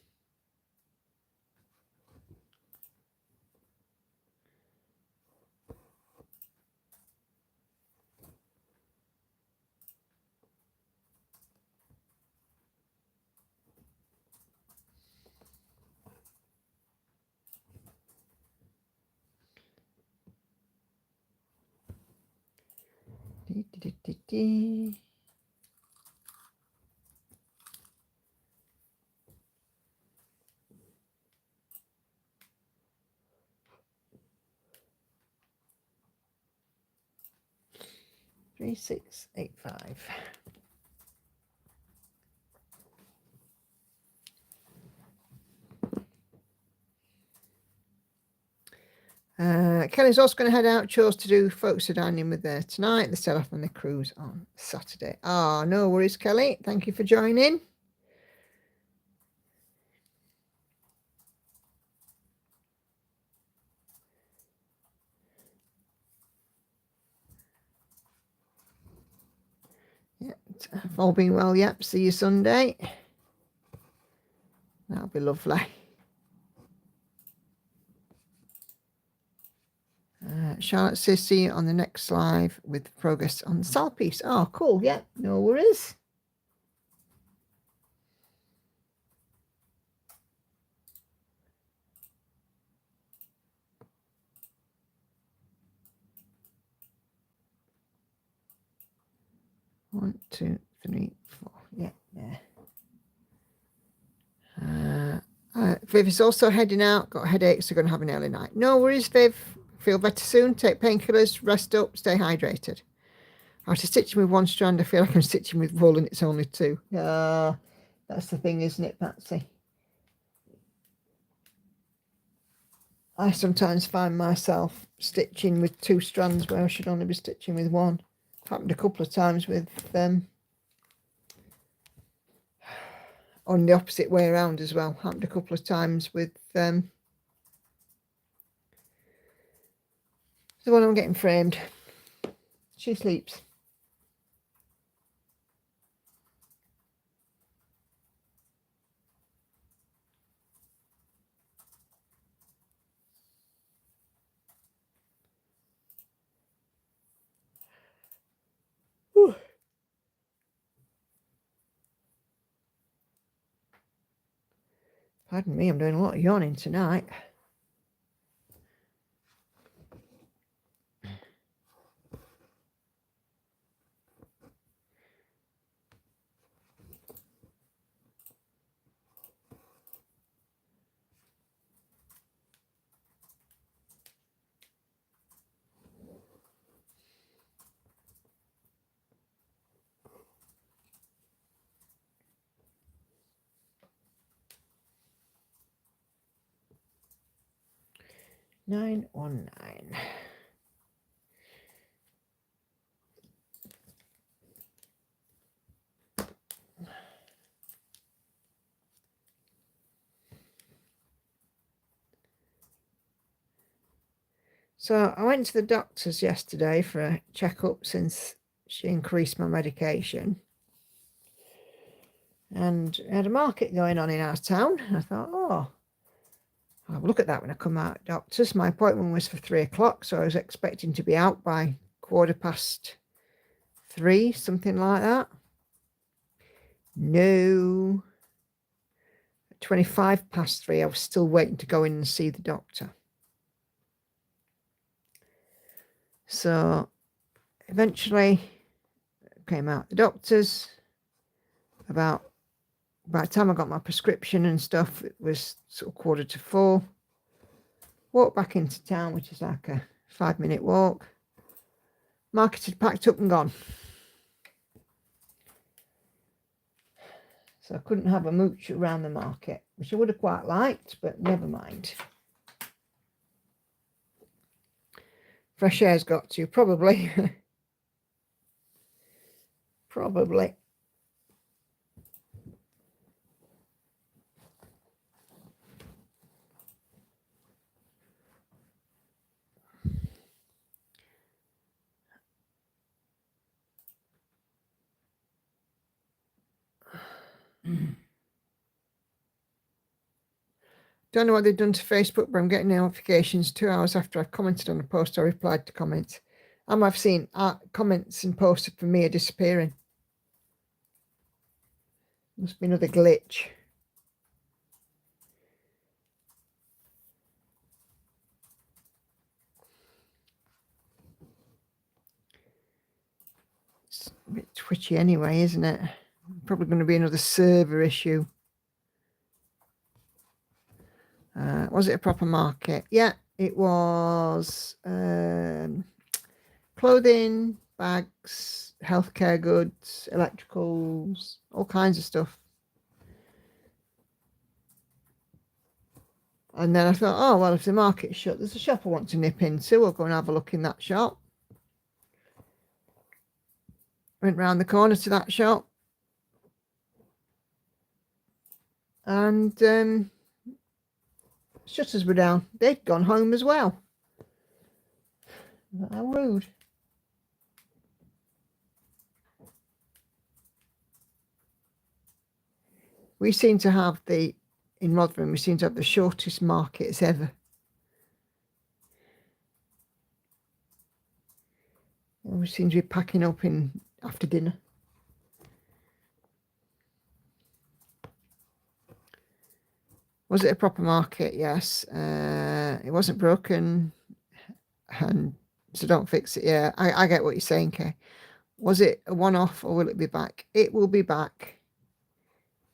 Dee. 3685. Kelly's also going to head out. Chose to do folks are dining with there tonight. They're still off on the cruise on Saturday. Ah, no worries, Kelly. Thank you for joining. Yeah, all being well. Yep. See you Sunday. That'll be lovely. Charlotte says, see you on the next live with progress on the sal piece. Oh, cool. Yeah, no worries. One, two, three, four. Yeah, there. Viv is also heading out. Got headaches, so going to have an early night. No worries, Viv. Feel better soon. Take painkillers, rest up, stay hydrated. After stitching with one strand, I feel like I'm stitching with wool and it's only two. That's the thing, isn't it, Patsy? I sometimes find myself stitching with two strands where I should only be stitching with one. Happened a couple of times with on the opposite way around as well. Happened a couple of times with the one I'm getting framed. She sleeps. Whew. Pardon me, I'm doing a lot of yawning tonight. Nine. So I went to the doctor's yesterday for a checkup since she increased my medication. And we had a market going on in our town. And I thought, oh, I'll have a look at that when I come out of doctor's. My appointment was for 3 o'clock, so I was expecting to be out by 3:15, something like that. No. 3:25, I was still waiting to go in and see the doctor. So eventually came out the doctor's. By the time I got my prescription and stuff, it was sort of 4:45. Walked back into town, which is like a 5-minute walk. Market had packed up and gone. So I couldn't have a mooch around the market, which I would have quite liked, but never mind. Fresh air's got to, probably. Probably. Don't know what they've done to Facebook, but I'm getting notifications 2 hours after I've commented on a post or replied to comments. I've seen comments and posts for me are disappearing. Must be another glitch. It's a bit twitchy anyway, isn't it? Probably going to be another server issue. Was it a proper market? Yeah, it was. Clothing, bags, healthcare goods, electricals, all kinds of stuff. And then I thought, oh, well, if the market's shut, there's a shop I want to nip into. We'll go and have a look in that shop. Went round the corner to that shop. And shutters were down. They'd gone home as well. How rude. We seem to have in Rotherham, we seem to have the shortest markets ever. We seem to be packing up in after dinner. Was it a proper market? Yes. It wasn't broken, and so don't fix it. Yeah, I get what you're saying, Kay. Was it a one-off or will it be back? It will be back.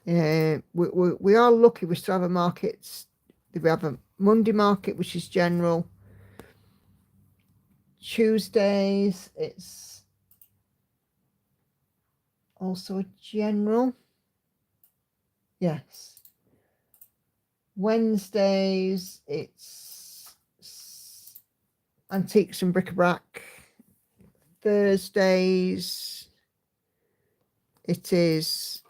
We are lucky we still have a market. We have a Monday market, which is general. Tuesdays, it's also a general. Yes. Wednesdays, it's antiques and bric-a-brac. Thursdays, it is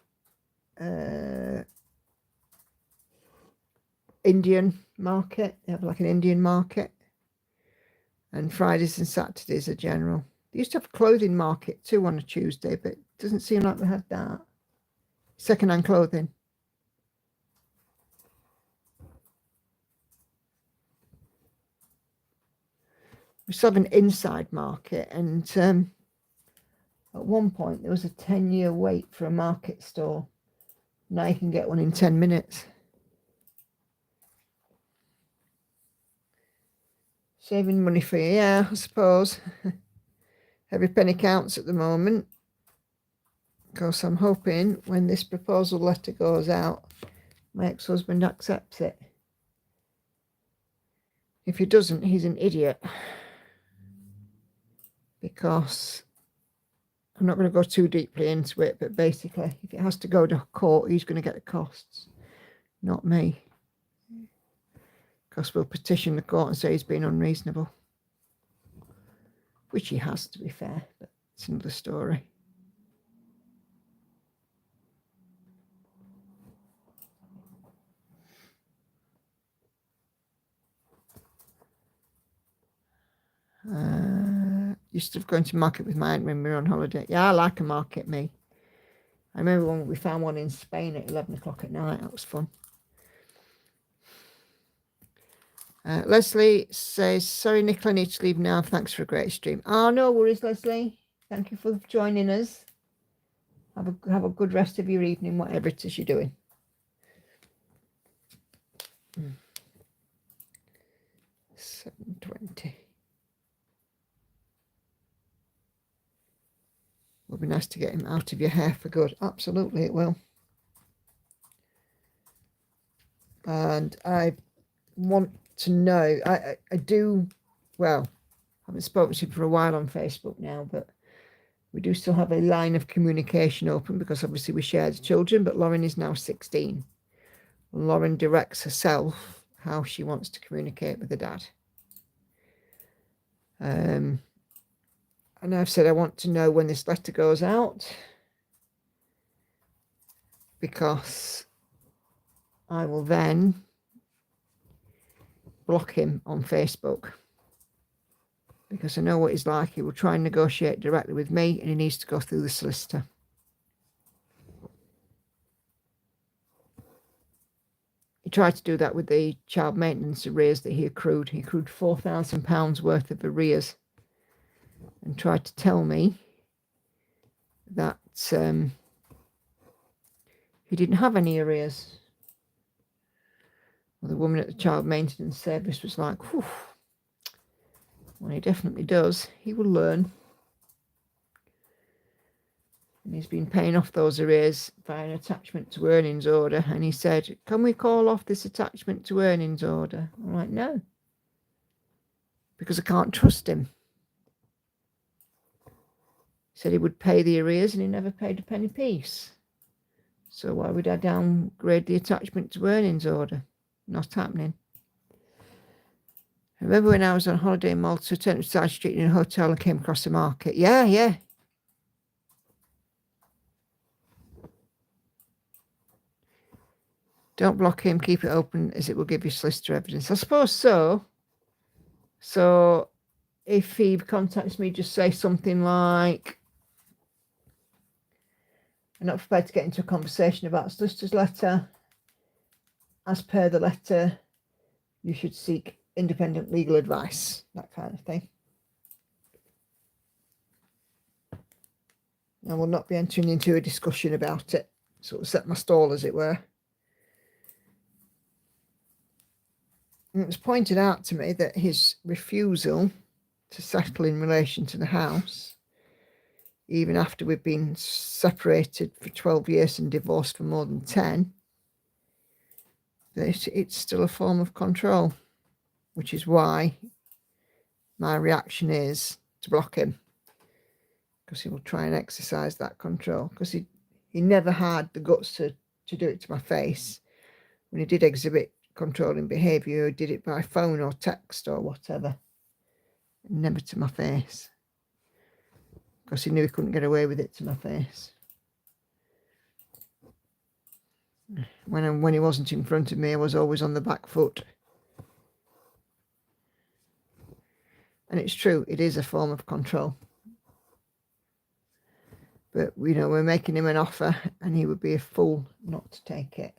Indian market. They have like an Indian market. And Fridays and Saturdays are general. They used to have a clothing market too on a Tuesday, but it doesn't seem like they had that. Second-hand clothing. We still have an inside market, and at one point there was a 10-year wait for a market store. Now you can get one in 10 minutes. Saving money for you, yeah, I suppose. Every penny counts at the moment. Of course, I'm hoping when this proposal letter goes out, my ex-husband accepts it. If he doesn't, he's an idiot. Because I'm not going to go too deeply into it, but basically, if it has to go to court, he's going to get the costs, not me. Because we'll petition the court and say he's been unreasonable. Which he has, to be fair, but it's another story. Used to going to market with my aunt when we were on holiday. Yeah, I like a market, me. I remember when we found one in Spain at 11 o'clock at night. That was fun. Leslie says, sorry, Nicola, I need to leave now. Thanks for a great stream. Oh, no worries, Leslie. Thank you for joining us. Have a good rest of your evening, whatever it is you're doing. 7:20. It would be nice to get him out of your hair for good. Absolutely, it will. And I want to know, I do, well, I haven't spoken to him for a while on Facebook now, but we do still have a line of communication open because obviously we share the children, but Lauren is now 16. Lauren directs herself how she wants to communicate with her dad. And I've said I want to know when this letter goes out because I will then block him on Facebook because I know what he's like. He will try and negotiate directly with me and he needs to go through the solicitor. He tried to do that with the child maintenance arrears that he accrued. He accrued £4,000 worth of arrears and tried to tell me that he didn't have any arrears. Well, the woman at the child maintenance service was like, whew. Well, he definitely does. He will learn. And he's been paying off those arrears by an attachment to earnings order. And he said, can we call off this attachment to earnings order? I'm like, no. Because I can't trust him. He said he would pay the arrears and he never paid a penny piece. So why would I downgrade the attachment to earnings order? Not happening. I remember when I was on holiday in Malta, turned to side street in a hotel and came across a market. Yeah. Don't block him, keep it open as it will give you solicitor evidence. I suppose so. So if he contacts me, just say something like, I'm not prepared to get into a conversation about a solicitor's letter. As per the letter, you should seek independent legal advice, that kind of thing. I will not be entering into a discussion about it. Sort of set my stall, as it were. And it was pointed out to me that his refusal to settle in relation to the house, even after we've been separated for 12 years and divorced for more than 10, that it's still a form of control, which is why my reaction is to block him, because he will try and exercise that control, because he never had the guts to do it to my face. When he did exhibit controlling behaviour, he did it by phone or text or whatever, never to my face, because he knew he couldn't get away with it to my face. When he wasn't in front of me, I was always on the back foot. And it's true, it is a form of control. But, you know, we're making him an offer and he would be a fool not to take it.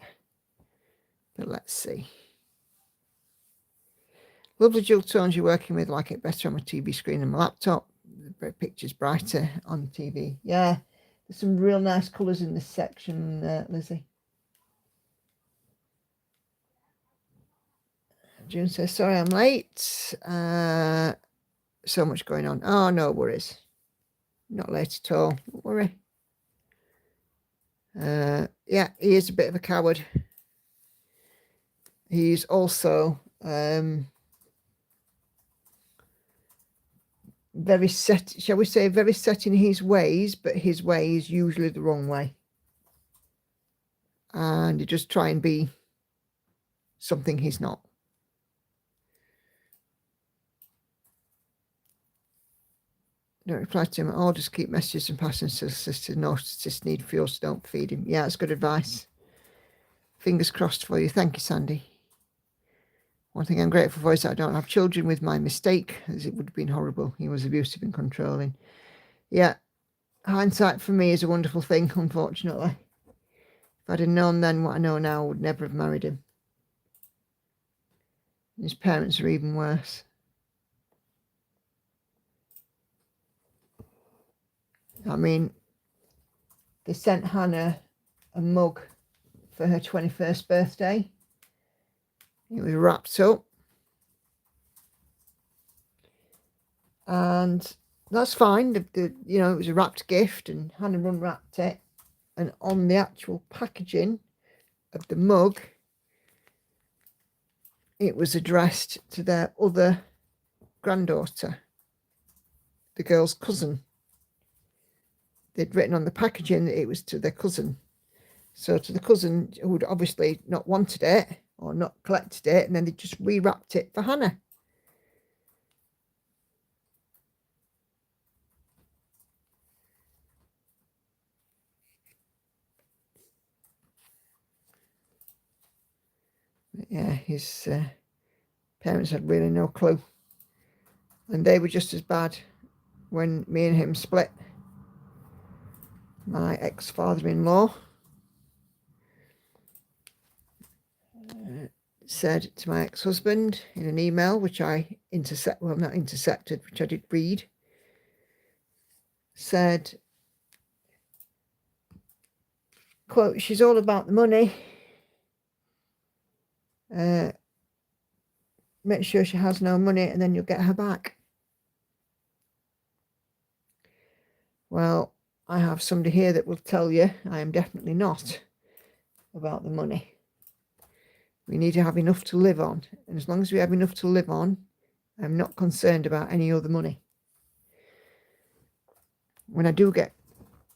But let's see. Lovely dual tones you're working with. Like it better on my TV screen and my laptop. The picture's brighter on the TV. Yeah, there's some real nice colours in this section, Lizzie. June says, sorry I'm late. So much going on. Oh, no worries. Not late at all. Don't worry. Yeah, he is a bit of a coward. He's also very set, shall we say, very set in his ways, but his way is usually the wrong way. And he just try and be something he's not. Don't reply to him at all, just keep messages and passing to the sister. Narcissists need fuel, so don't feed him. Yeah, that's good advice. Fingers crossed for you. Thank you, Sandy. One thing I'm grateful for is that I don't have children with my mistake, as it would have been horrible. He was abusive and controlling. Yeah, hindsight for me is a wonderful thing, unfortunately. If I'd have known then what I know now, I would never have married him. His parents are even worse. I mean, they sent Hannah a mug for her 21st birthday. It was wrapped up. And that's fine. You know, it was a wrapped gift and Hannah unwrapped it. And on the actual packaging of the mug, it was addressed to their other granddaughter, the girl's cousin. They'd written on the packaging that it was to their cousin. So to the cousin who'd obviously not wanted it or not collected it, and then they just rewrapped it for Hannah. But yeah, his parents had really no clue. And they were just as bad when me and him split. My ex-father-in-law said to my ex-husband in an email, which I not intercepted, which I did read, said, quote, she's all about the money. Make sure she has no money and then you'll get her back. Well, I have somebody here that will tell you I am definitely not about the money. We need to have enough to live on. And as long as we have enough to live on, I'm not concerned about any other money. When I do get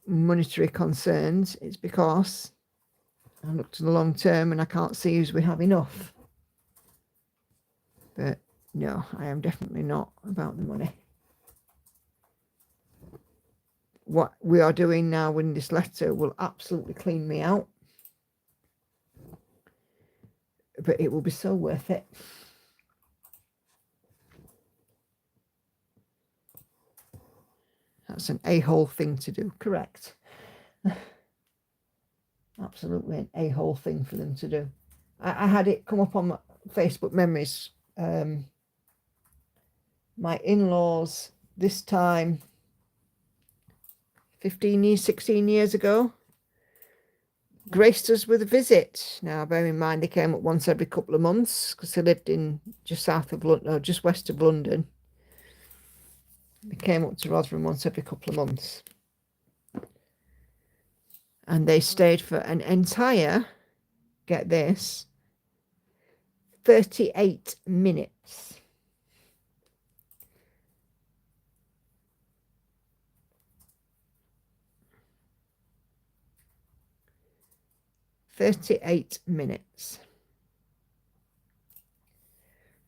monetary concerns, it's because I look to the long term and I can't see as we have enough. But no, I am definitely not about the money. What we are doing now in this letter will absolutely clean me out. But it will be so worth it. That's an a-hole thing to do, correct? Absolutely an a-hole thing for them to do. I had it come up on my Facebook memories. My in-laws this time 15 years, 16 years ago, graced us with a visit. Now, bear in mind, they came up once every couple of months because they lived in just south of London, or just west of London. They came up to Rotherham once every couple of months. And they stayed for an entire, get this, 38 minutes. -38 minutes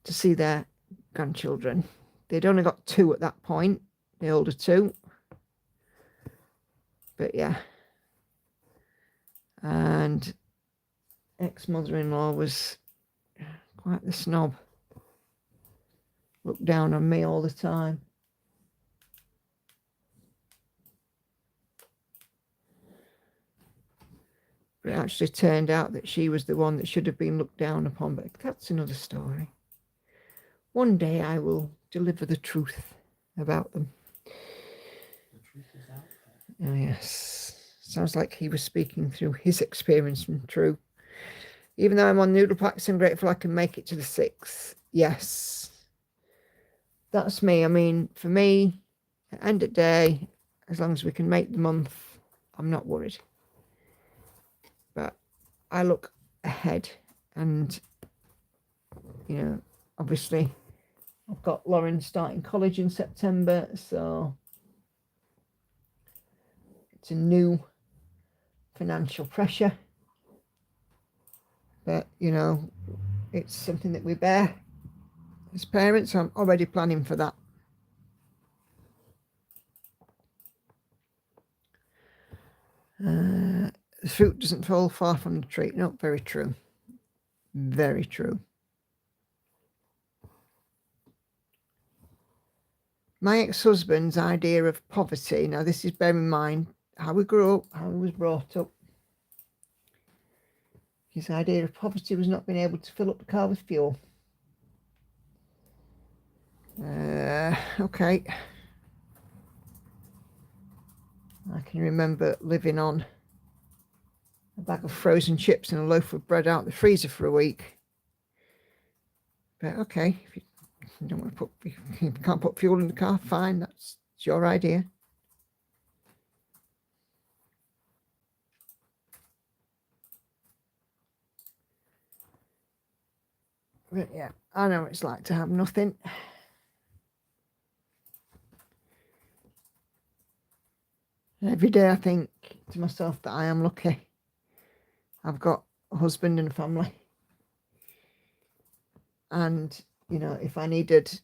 to see their grandchildren. They'd only got 2 at that point, the older 2. But yeah. And ex-mother-in-law was quite the snob. Looked down on me all the time. But it actually turned out that she was the one that should have been looked down upon. But that's another story. One day I will deliver the truth about them. The truth is out there. Oh, yes. Sounds like he was speaking through his experience from True. Even though I'm on noodle packs, I'm grateful I can make it to the 6th. Yes. That's me. I mean, for me, at the end of the day, as long as we can make the month, I'm not worried. But I look ahead and, you know, obviously I've got Lauren starting college in September, so it's a new financial pressure. But, you know, it's something that we bear as parents. So I'm already planning for that. The fruit doesn't fall far from the tree. No, very true. Very true. My ex-husband's idea of poverty, now this is bearing in mind how we grew up, how we was brought up. His idea of poverty was not being able to fill up the car with fuel. Okay. I can remember living on a bag of frozen chips and a loaf of bread out the freezer for a week. But okay, if you don't want to you can't put fuel in the car, fine, that's your idea. But yeah, I know what it's like to have nothing. Every day I think to myself that I am lucky. I've got a husband and a family. And, you know, if I needed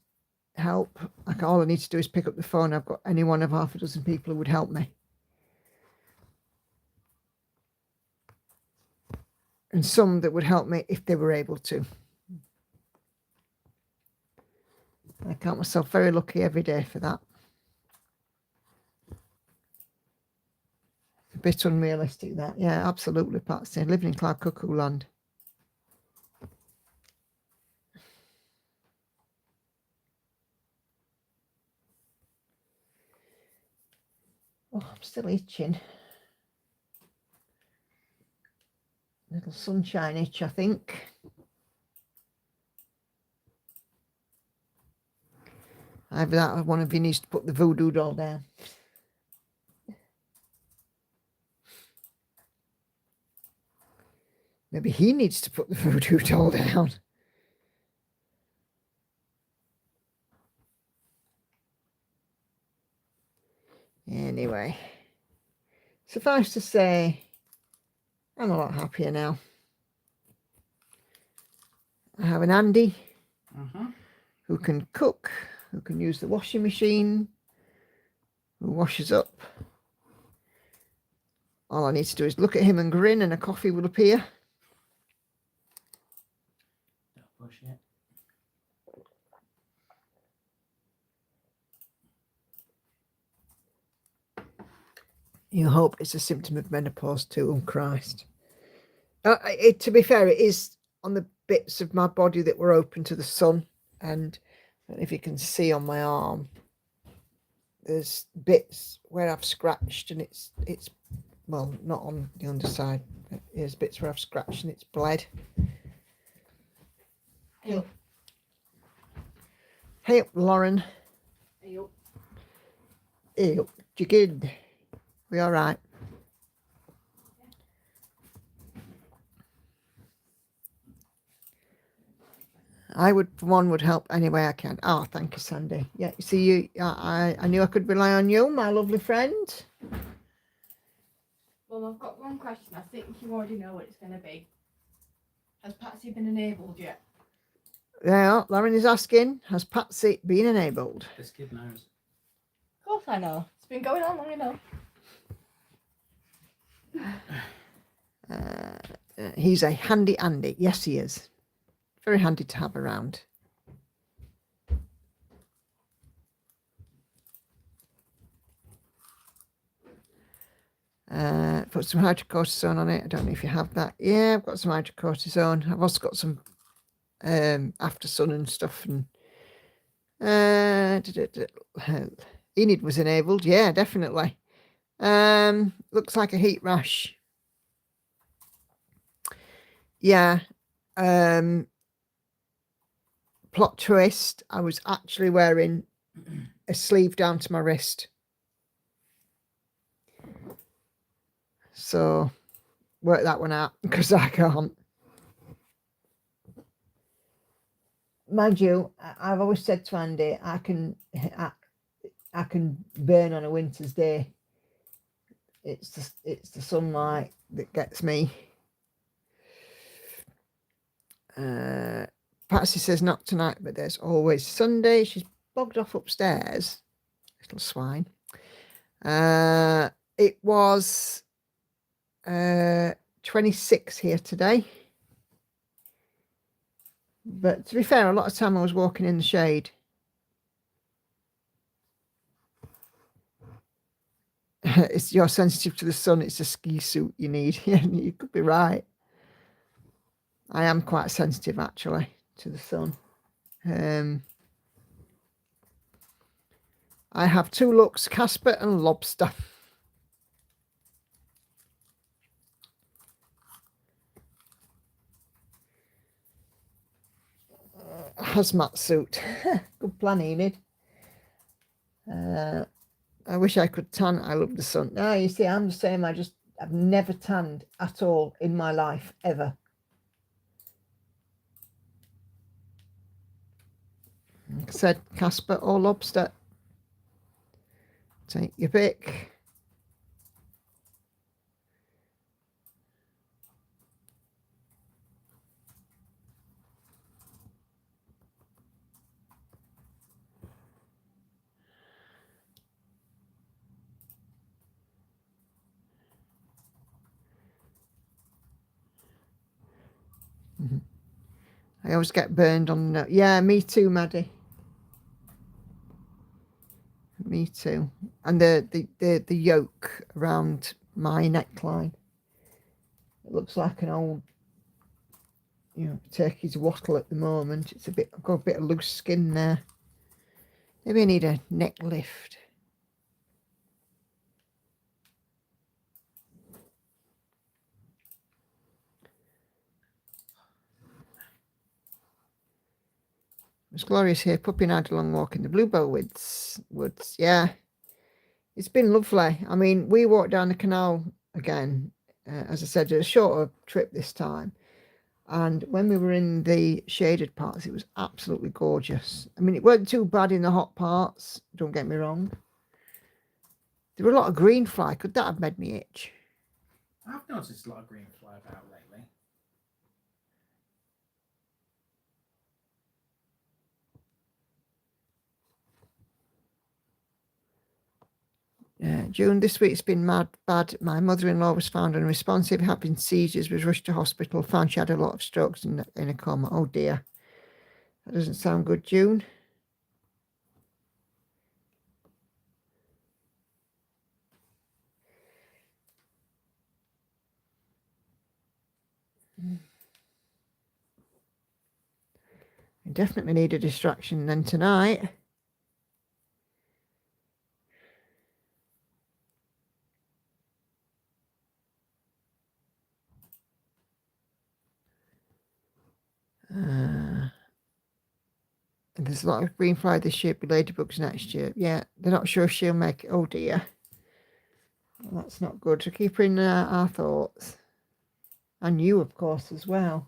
help, like all I need to do is pick up the phone. I've got any one of half a dozen people who would help me. And some that would help me if they were able to. I count myself very lucky every day for that. A bit unrealistic, that. Yeah, absolutely, Patsy. Living in cloud cuckoo land. Oh, I'm still itching. Little sunshine itch, I think. Either that or one of you needs to put the voodoo doll down. Maybe he needs to put the voodoo doll down. Anyway, suffice to say, I'm a lot happier now. I have an Andy who can cook, who can use the washing machine, who washes up. All I need to do is look at him and grin and a coffee will appear. Don't push it. You hope it's a symptom of menopause too, oh Christ. To be fair, it is on the bits of my body that were open to the sun. And I don't know if you can see on my arm, there's bits where I've scratched and it's well, not on the underside, but there's bits where I've scratched and it's bled. Hey up. Hey up, Lauren. Hey up. Hey up, you good? We all right? I would, for one, would help any way I can. Oh, thank you, Sandy. Yeah, you see, you. I knew I could rely on you, my lovely friend. Well, I've got one question. I think you already know what it's going to be. Has Patsy been enabled yet? Yeah, Lauren is asking, has Patsy been enabled? This kid knows. Of course I know. It's been going on long enough. He's a handy Andy. Yes, he is. Very handy to have around. Put some hydrocortisone on it. I don't know if you have that. Yeah, I've got some hydrocortisone. I've also got some after sun and stuff. And Enid was enabled. Yeah, definitely. Looks like a heat rash. Yeah. Plot twist. I was actually wearing a sleeve down to my wrist. So work that one out because I can't. Mind you, I've always said to Andy, I can burn on a winter's day. It's the sunlight that gets me. Patsy says not tonight, but there's always Sunday. She's bogged off upstairs, little swine. It was 26 here today. But to be fair, a lot of time I was walking in the shade. You're sensitive to the sun. It's a ski suit you need. Yeah, you could be right. I am quite sensitive, actually, to the sun. I have two looks, Casper and Lobster. Hazmat suit. Good plan, Enid. I wish I could tan. I love the sun. No, you see, I'm the same. I've never tanned at all in my life, ever. Like I said, Casper or Lobster. Take your pick. I always get burned on the... Yeah, me too, Maddie. Me too. And the yoke around my neckline. It looks like an old, turkey's wattle at the moment. I've got a bit of loose skin there. Maybe I need a neck lift. It's glorious here. Puppy and I had a long walk in the Bluebell woods. Yeah, it's been lovely. I mean, we walked down the canal again. As I said, a shorter trip this time. And when we were in the shaded parts, it was absolutely gorgeous. I mean, it wasn't too bad in the hot parts. Don't get me wrong. There were a lot of green fly. Could that have made me itch? I've noticed a lot of green fly about lately. June, this week's been mad bad. My mother-in-law was found unresponsive, having seizures, was rushed to hospital, found she had a lot of strokes in a coma. Oh dear. That doesn't sound good, June. I definitely need a distraction then tonight. And there's a lot of green fly this year, but ladybugs next year. Yeah, they're not sure if she'll make it. Oh dear. Well, that's not good. So keep her in our thoughts. And you, of course, as well.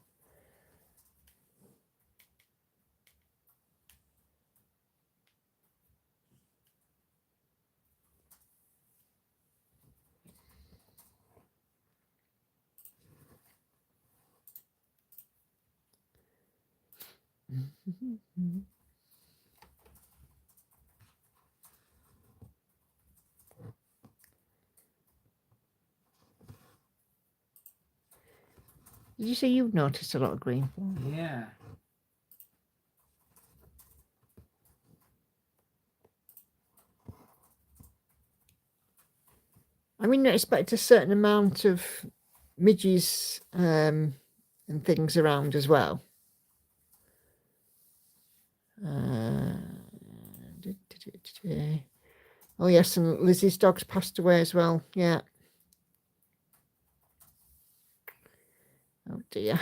Did you say you've noticed a lot of green fly? Yeah. I mean, I expect a certain amount of midges and things around as well. Oh yes, and Lizzie's dog's passed away as well. Yeah. Oh dear.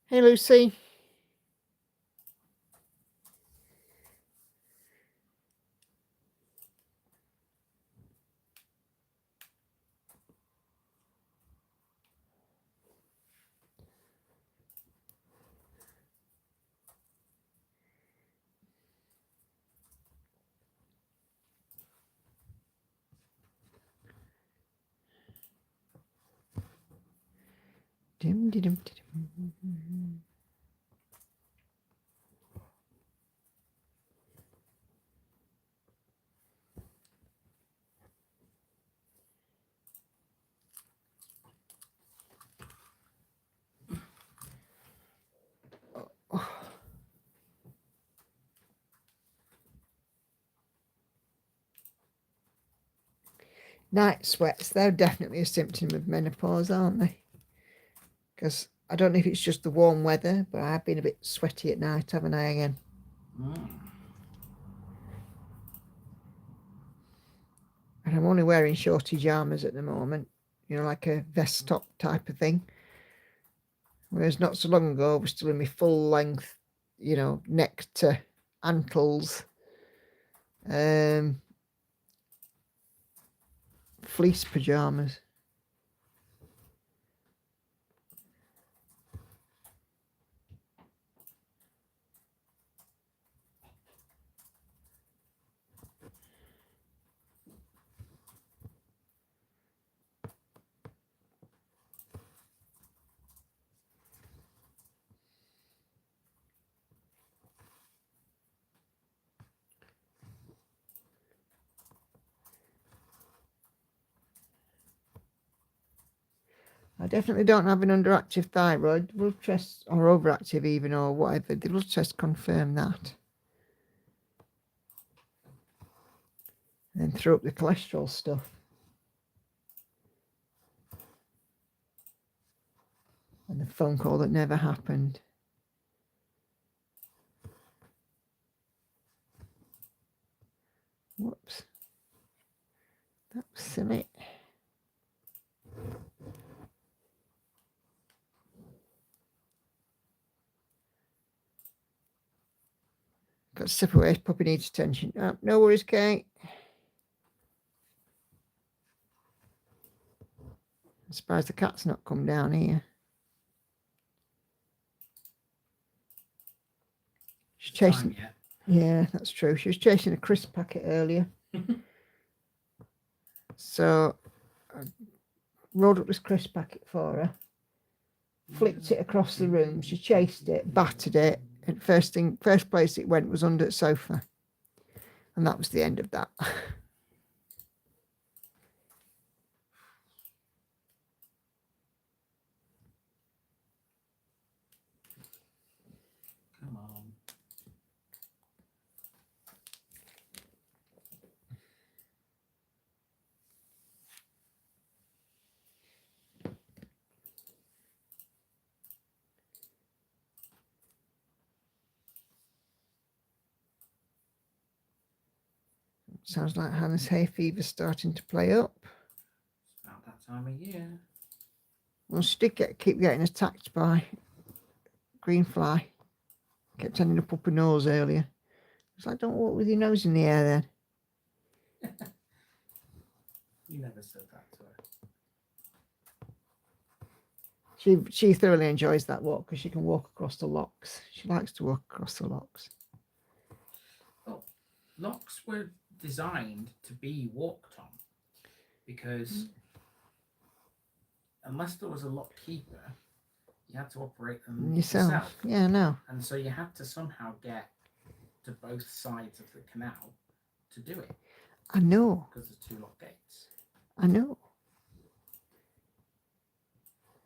Hey Lucy. Dim, dim, dim, dim. Night sweats, they're definitely a symptom of menopause, aren't they? Because I don't know if it's just the warm weather, but I've been a bit sweaty at night, haven't I, again? And I'm only wearing shorty pyjamas at the moment, you know, like a vest top type of thing. Whereas not so long ago, I was still in my full length, you know, neck to ankles, fleece pyjamas. I definitely don't have an underactive thyroid. The blood test, or overactive even, or whatever. The blood test confirmed that. And then throw up the cholesterol stuff. And the phone call that never happened. Whoops. That was silly. Got to step away. Puppy needs attention. Oh, no worries, Kate. I'm surprised the cat's not come down here. She's chasing. Yeah, that's true. She was chasing a crisp packet earlier. So I rolled up this crisp packet for her, flicked it across the room. She chased it, battered it, and first place it went was under the sofa. And that was the end of that. Come on. Sounds like Hannah's hay fever's starting to play up. It's about that time of year. Well, she did keep getting attacked by green fly. Kept ending up her nose earlier. I was like, don't walk with your nose in the air then. You never said that to her. She thoroughly enjoys that walk because she can walk across the locks. She likes to walk across the locks. Oh, locks were designed to be walked on because unless there was a lock keeper, you had to operate them yourself. Yeah, no. And so you had to somehow get to both sides of the canal to do it. I know. Because there's 2 lock gates. I know.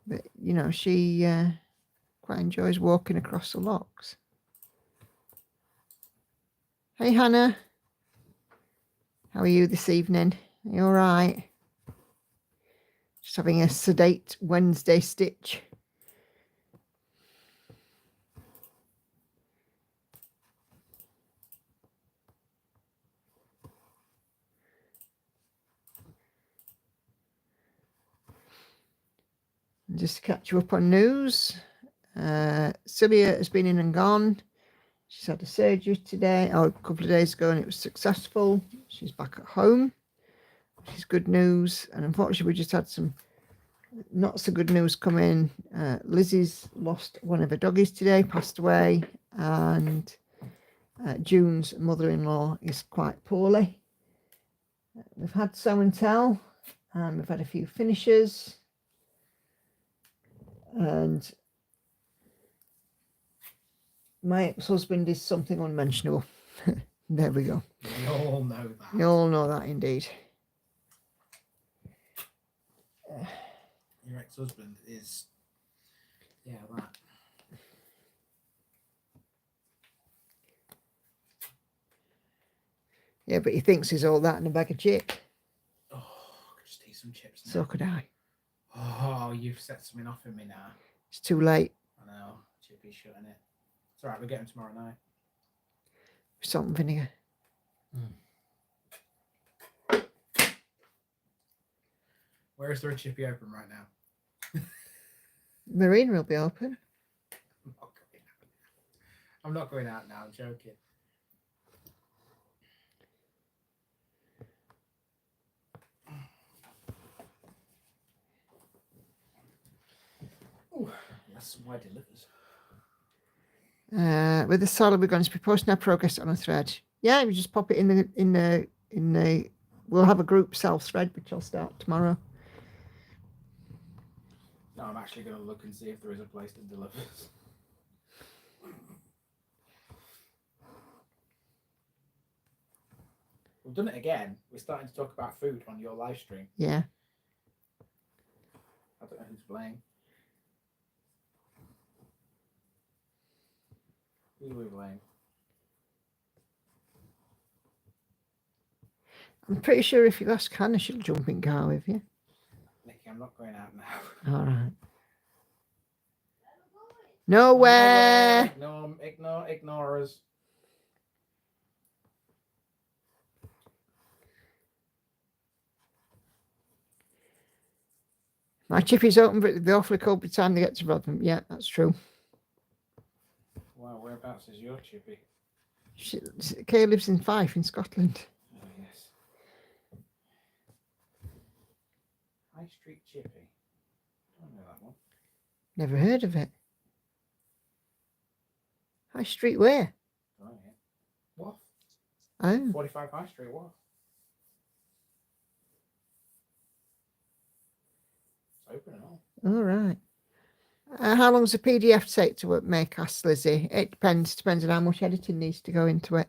But, you know, she quite enjoys walking across the locks. Hey, Hannah. How are you this evening? Are you all right? Just having a sedate Wednesday stitch. Just to catch you up on news, Celia has been in and gone. She's had a surgery today, or a couple of days ago, and it was successful. She's back at home, which is good news. And unfortunately, we just had some not so good news come in. Lizzie's lost one of her doggies today, passed away, and June's mother-in-law is quite poorly. We've had show and tell, and we've had a few finishers. And my ex-husband is something unmentionable. There we go. We all know that. You all know that indeed. Your ex-husband is, yeah, that. Yeah, but he thinks he's all that in a bag of chips. Oh, I could just eat some chips now. So could I. Oh, you've set something off in me now. It's too late. I know. Chippy's shutting it. It's alright, we'll get him tomorrow night. Salt and vinegar. Where is there a Chippy open right now? Marina will be open. I'm not going out now, I'm joking. Ooh, that's some white delivers. With the salad, we're going to be posting our progress on a thread. Yeah, we just pop it in the. We'll have a group self thread, which I'll start tomorrow. No, I'm actually going to look and see if there is a place that delivers. We've done it again. We're starting to talk about food on your live stream. Yeah. I don't know who's playing. Who are we playing? I'm pretty sure if you ask Hannah, she'll jump in car with you. Nikki, I'm not going out now. All right. Nowhere. Ignore us. My Chippy's open, but it'll be awfully cold by the time they get to Rodham. Yeah, that's true. Wow, whereabouts is your Chippy? Kay lives in Fife in Scotland. Oh, yes. High Street Chippy. I don't know that one. Never heard of it. High Street where? Oh, yeah. What? Oh. 45 High Street, what? It's open and all. All right. How long does a PDF take to make? Asked Lizzie. It depends. Depends on how much editing needs to go into it.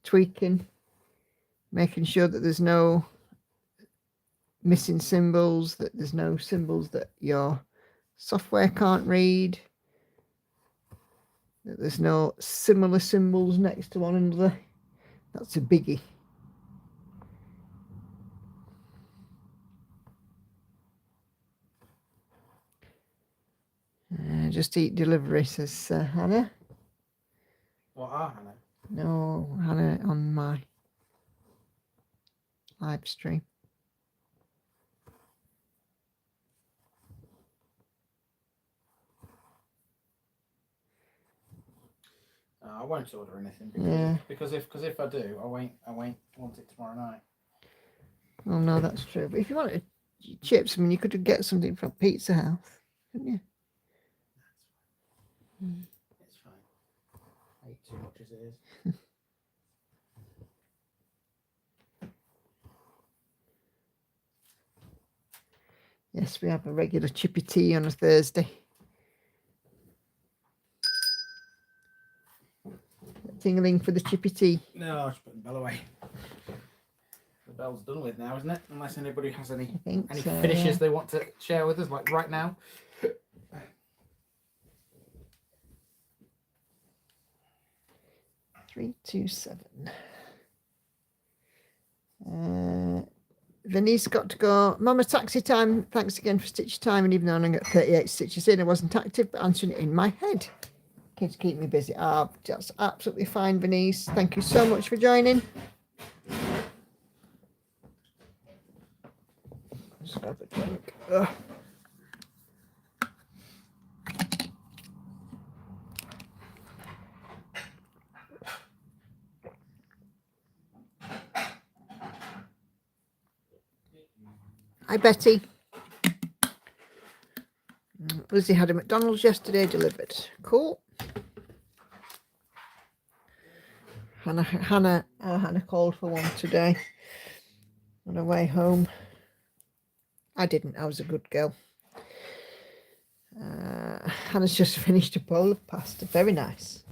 Tweaking, making sure that there's no missing symbols, that there's no symbols that your software can't read, that there's no similar symbols next to one another. That's a biggie. Just eat delivery, says Hannah. What are Hannah? No, Hannah on my live stream. won't order anything because Yeah. if I do, I won't want it tomorrow night. Oh no, that's true. But if you wanted chips, I mean, you could get something from Pizza House, couldn't you? It's fine. I eat too much as it is. Yes, we have a regular chippy tea on a Thursday. Tingling for the chippy tea. No, I'll just put the bell away. The bell's done with now, isn't it? Unless anybody has any So, finishes yeah. they want to share with us, like right now. 327. Venice got to go. Mama, taxi time. Thanks again for stitch time. And even though I only got 38 stitches in, I wasn't active, but answering it in my head. Kids keep me busy. Ah, that's absolutely fine, Venice. Thank you so much for joining. Just have a drink. Ugh. Hi, Betty. Lizzie had a McDonald's yesterday delivered. Cool. Hannah called for one today on her way home. I didn't. I was a good girl. Hannah's just finished a bowl of pasta. Very nice.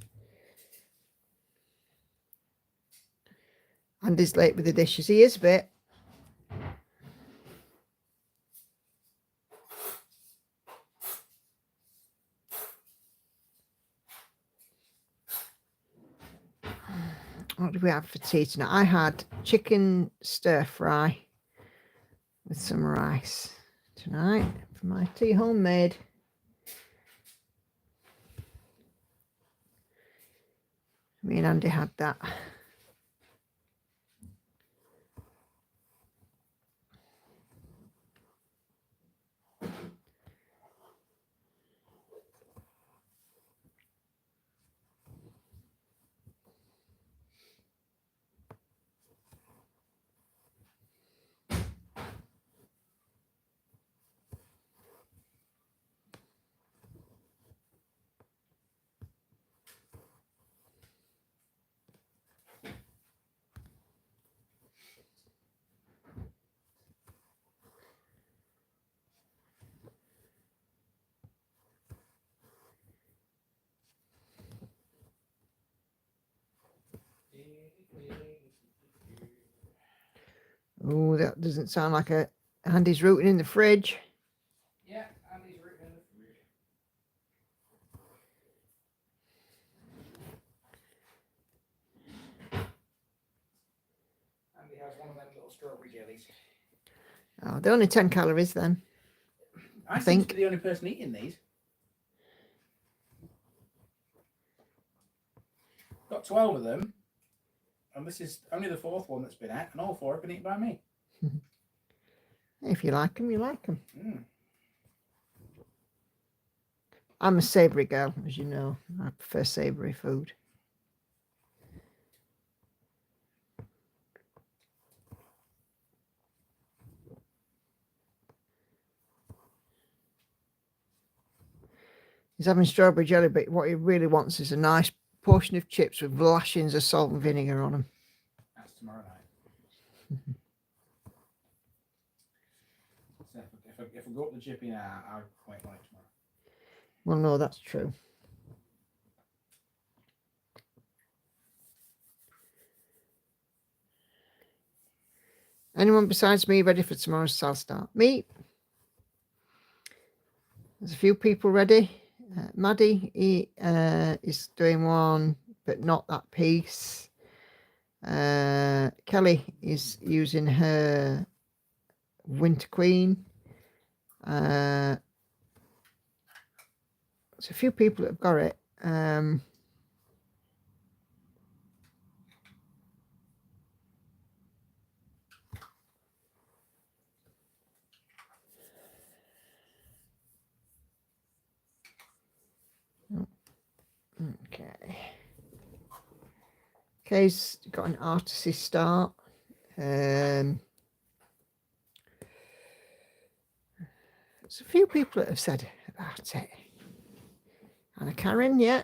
Andy's late with the dishes. He is a bit. What did we have for tea tonight? I had chicken stir fry with some rice tonight for my tea, homemade. Me and Andy had that. Oh, that doesn't sound like a Andy's rooting in the fridge. Yeah, Andy's rooting in the fridge. Andy has one of them little strawberry jellies. Oh, they're only 10 calories then. I seem think. to be the only person eating these. Got 12 of them, and this is only the 4th one that's been out, and all 4 have been eaten by me. If you like them, you like them. Mm. I'm a savoury girl, as you know. I prefer savoury food. He's having strawberry jelly, but what he really wants is a nice portion of chips with lashings of salt and vinegar on them. That's tomorrow night. So if I go up the chippy now, I won't want it tomorrow. Well, no, that's true. Anyone besides me ready for tomorrow's sale start? Me. There's a few people ready. Maddie is doing one, but not that piece. Kelly is using her Winter Queen. There's a few people that have got it. Okay. Kay's got an artisty start. There's a few people that have said about it. Anna Karen, yeah.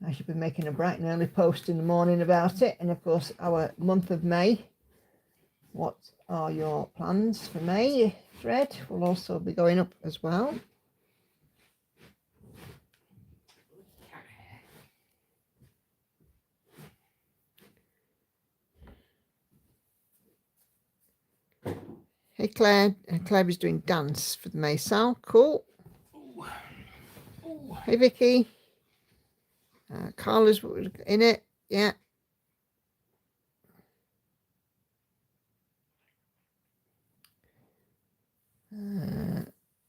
I should be making a bright and early post in the morning about it. And of course, our month of May. What are your plans for May? Thread will also be going up as well. Hey Claire, Claire is doing dance for the May Sal. Cool. Ooh. Ooh. Hey Vicky. Carla's in it. Yeah.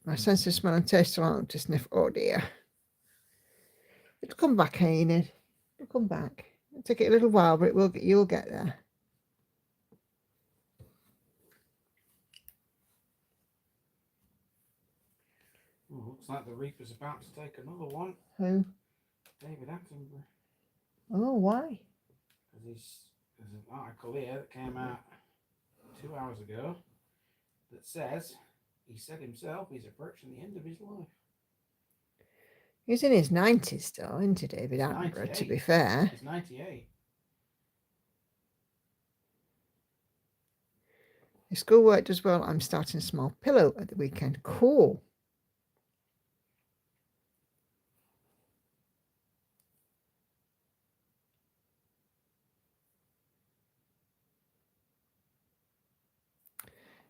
My sense of smell and taste aren't to sniff. Oh dear. It'll come back, Enid. It'll come back. It'll take it a little while, but it will. You'll get there. Ooh, looks like the Reaper's about to take another one. Who? David Attenborough. Oh, why? Because there's an article here that came out 2 hours ago that says he said himself he's approaching the end of his life. He's in his 90s still, isn't he, David Attenborough, to be fair? He's 98. If schoolwork does well, I'm starting a small pillow at the weekend. Cool.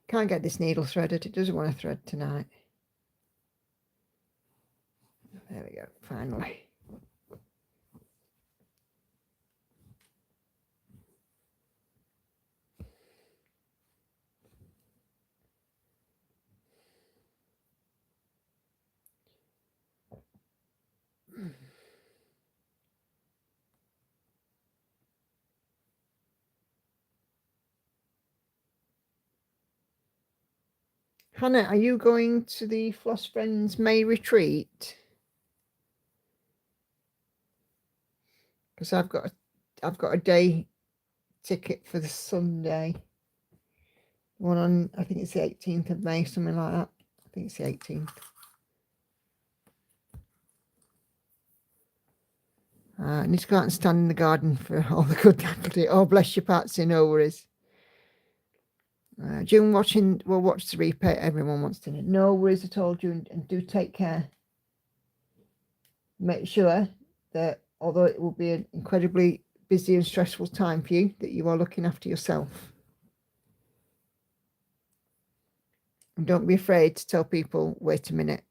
Can't get this needle threaded. It doesn't want to thread tonight. There we go, finally. Hannah, are you going to the Floss Friends May retreat? Because I've got a day ticket for the Sunday. One on, I think it's the 18th of May, something like that. I think it's the 18th. I need to go out and stand in the garden for all the good that'll do. Oh, bless you, Patsy, no worries. June watching, we'll watch the replay. Everyone wants to know. No worries at all, June, and do take care. Make sure that although it will be an incredibly busy and stressful time for you, that you are looking after yourself. And don't be afraid to tell people, wait a minute.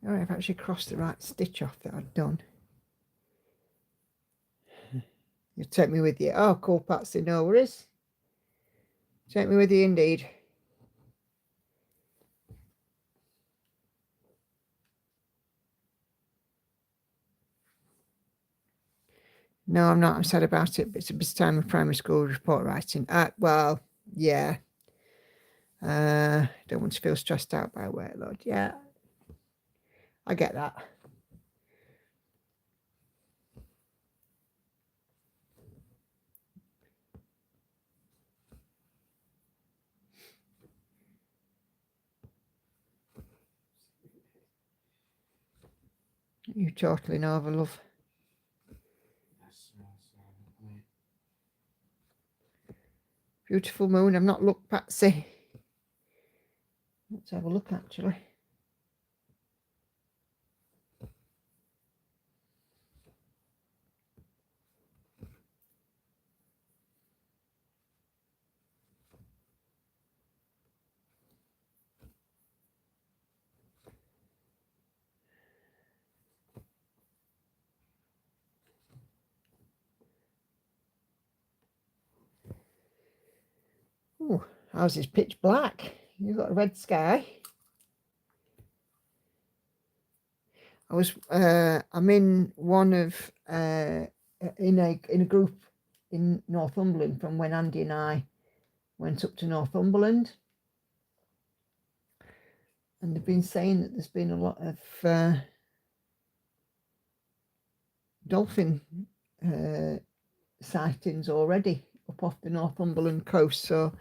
All right, I've actually crossed the right stitch off that I'd done. You take me with you. Oh, cool, Patsy, no worries. Take me with you indeed. No, I'm not. I'm sad about it, but it's a bit time of primary school report writing. Well, yeah. Don't want to feel stressed out by workload. Yeah, I get that. You totally know, love. Beautiful moon. I've not looked, Patsy. Let's have a look, actually. Oh, ours is pitch black. You've got a red sky. I'm in one of in a group in Northumberland from when Andy and I went up to Northumberland, and they've been saying that there's been a lot of dolphin sightings already up off the Northumberland coast, so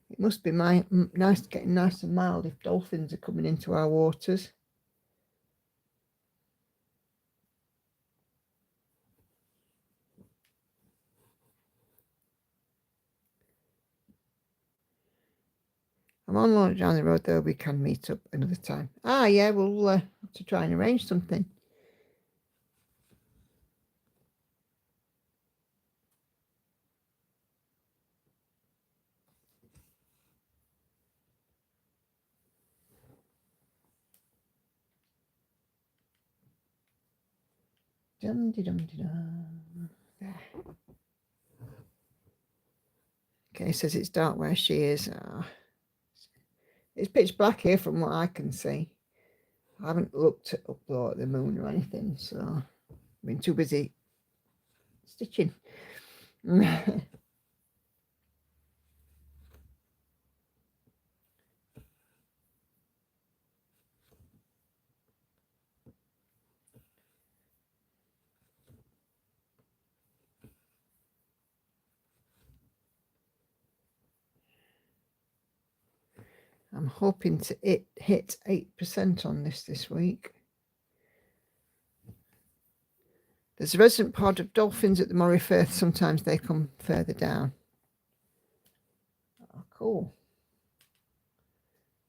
it must be getting nice and mild if dolphins are coming into our waters. I'm on Lord down the road though. We can meet up another time. Yeah, we'll have to try and arrange something. There. Okay, says it's dark where she is. It's pitch black here from what I can see. I haven't looked up though at the moon or anything, so I've been too busy stitching. I'm hoping to hit 8% on this week. There's a resident pod of dolphins at the Moray Firth. Sometimes they come further down. Oh, cool.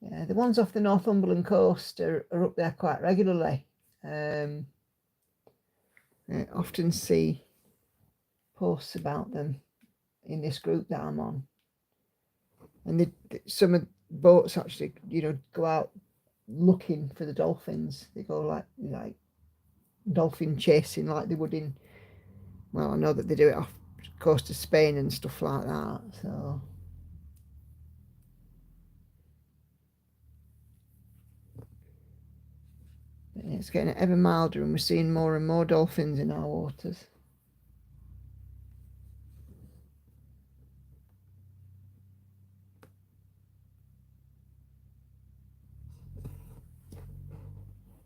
Yeah, the ones off the Northumberland coast are up there quite regularly. I often see posts about them in this group that I'm on. And some of the boats actually, go out looking for the dolphins. They go like dolphin chasing like they would in, well, I know that they do it off the coast of Spain and stuff like that. So it's getting ever milder and we're seeing more and more dolphins in our waters.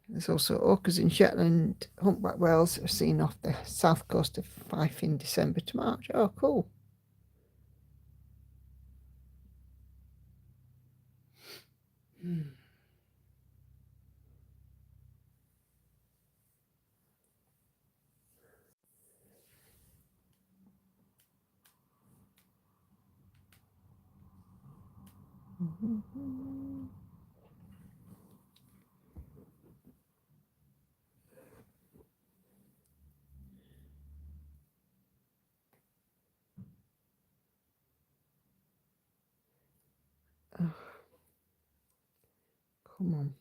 There's also orcas in Shetland, humpback whales are seen off the south coast of Fife in December to March. Oh, cool. Oh, come on.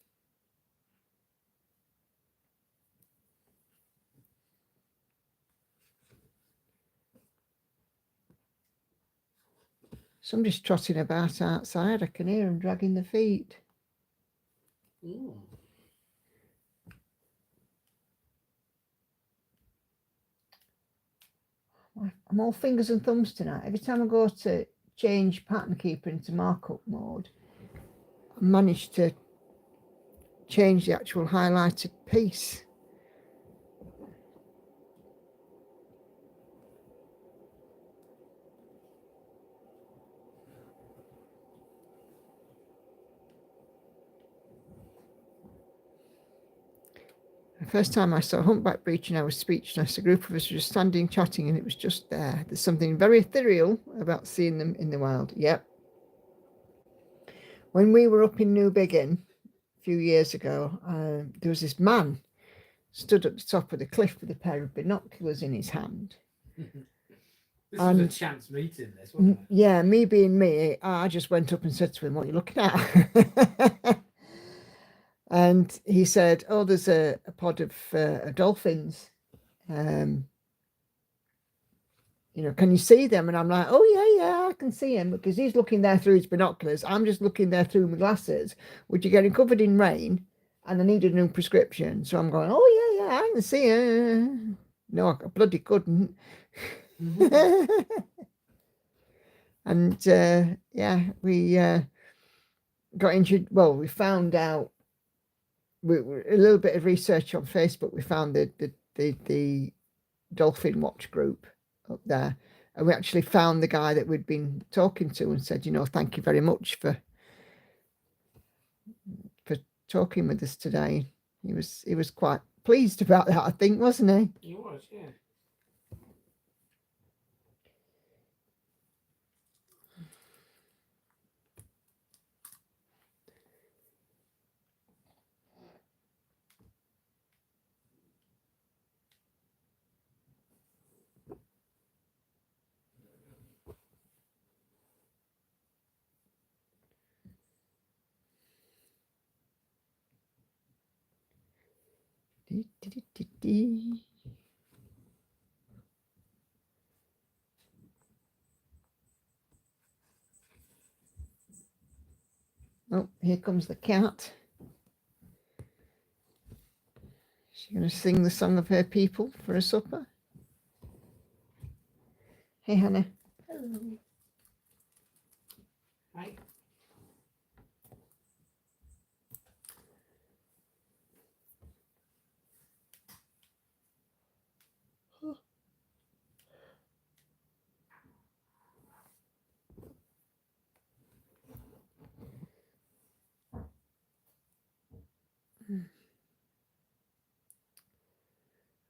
Somebody's trotting about outside. I can hear them dragging their feet. Ooh. I'm all fingers and thumbs tonight. Every time I go to change Pattern Keeper into markup mode, I manage to change the actual highlighted piece. The first time I saw humpback breaching, I was speechless. A group of us were just standing chatting and it was just there. There's something very ethereal about seeing them in the wild. Yep. When we were up in New Biggin a few years ago, there was this man stood at the top of the cliff with a pair of binoculars in his hand. This was a chance meeting, this, wasn't it? Yeah, me being me, I just went up and said to him, "What are you looking at?" And he said, "Oh, there's a pod of dolphins you know, can you see them? And I'm like, oh yeah, I can see him, because he's looking there through his binoculars. I'm just looking there through my glasses, which are getting covered in rain, and I need a new prescription. So I'm going, oh yeah, I can see him. No, I bloody couldn't. And yeah, we got injured. Well, we found out, a little bit of research on Facebook. We found the dolphin watch group up there, and we actually found the guy that we'd been talking to and said, you know, thank you very much for talking with us today. He was quite pleased about that, I think, wasn't he? He was, yeah. Oh, here comes the cat. She's going to sing the song of her people for a supper. Hey, Hannah. Hello. Hi.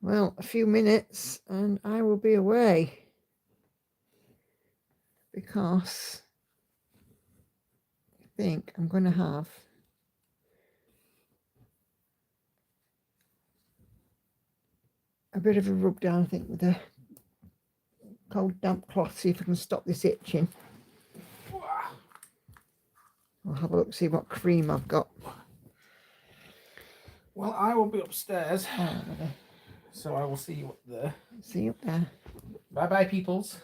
Well, a few minutes and I will be away, because I think I'm going to have a bit of a rub down, I think, with a cold damp cloth, see if I can stop this itching. I'll have a look, see what cream I've got. Well, I will be upstairs, Oh, so I will see you up there. see you up there. Bye bye, peoples.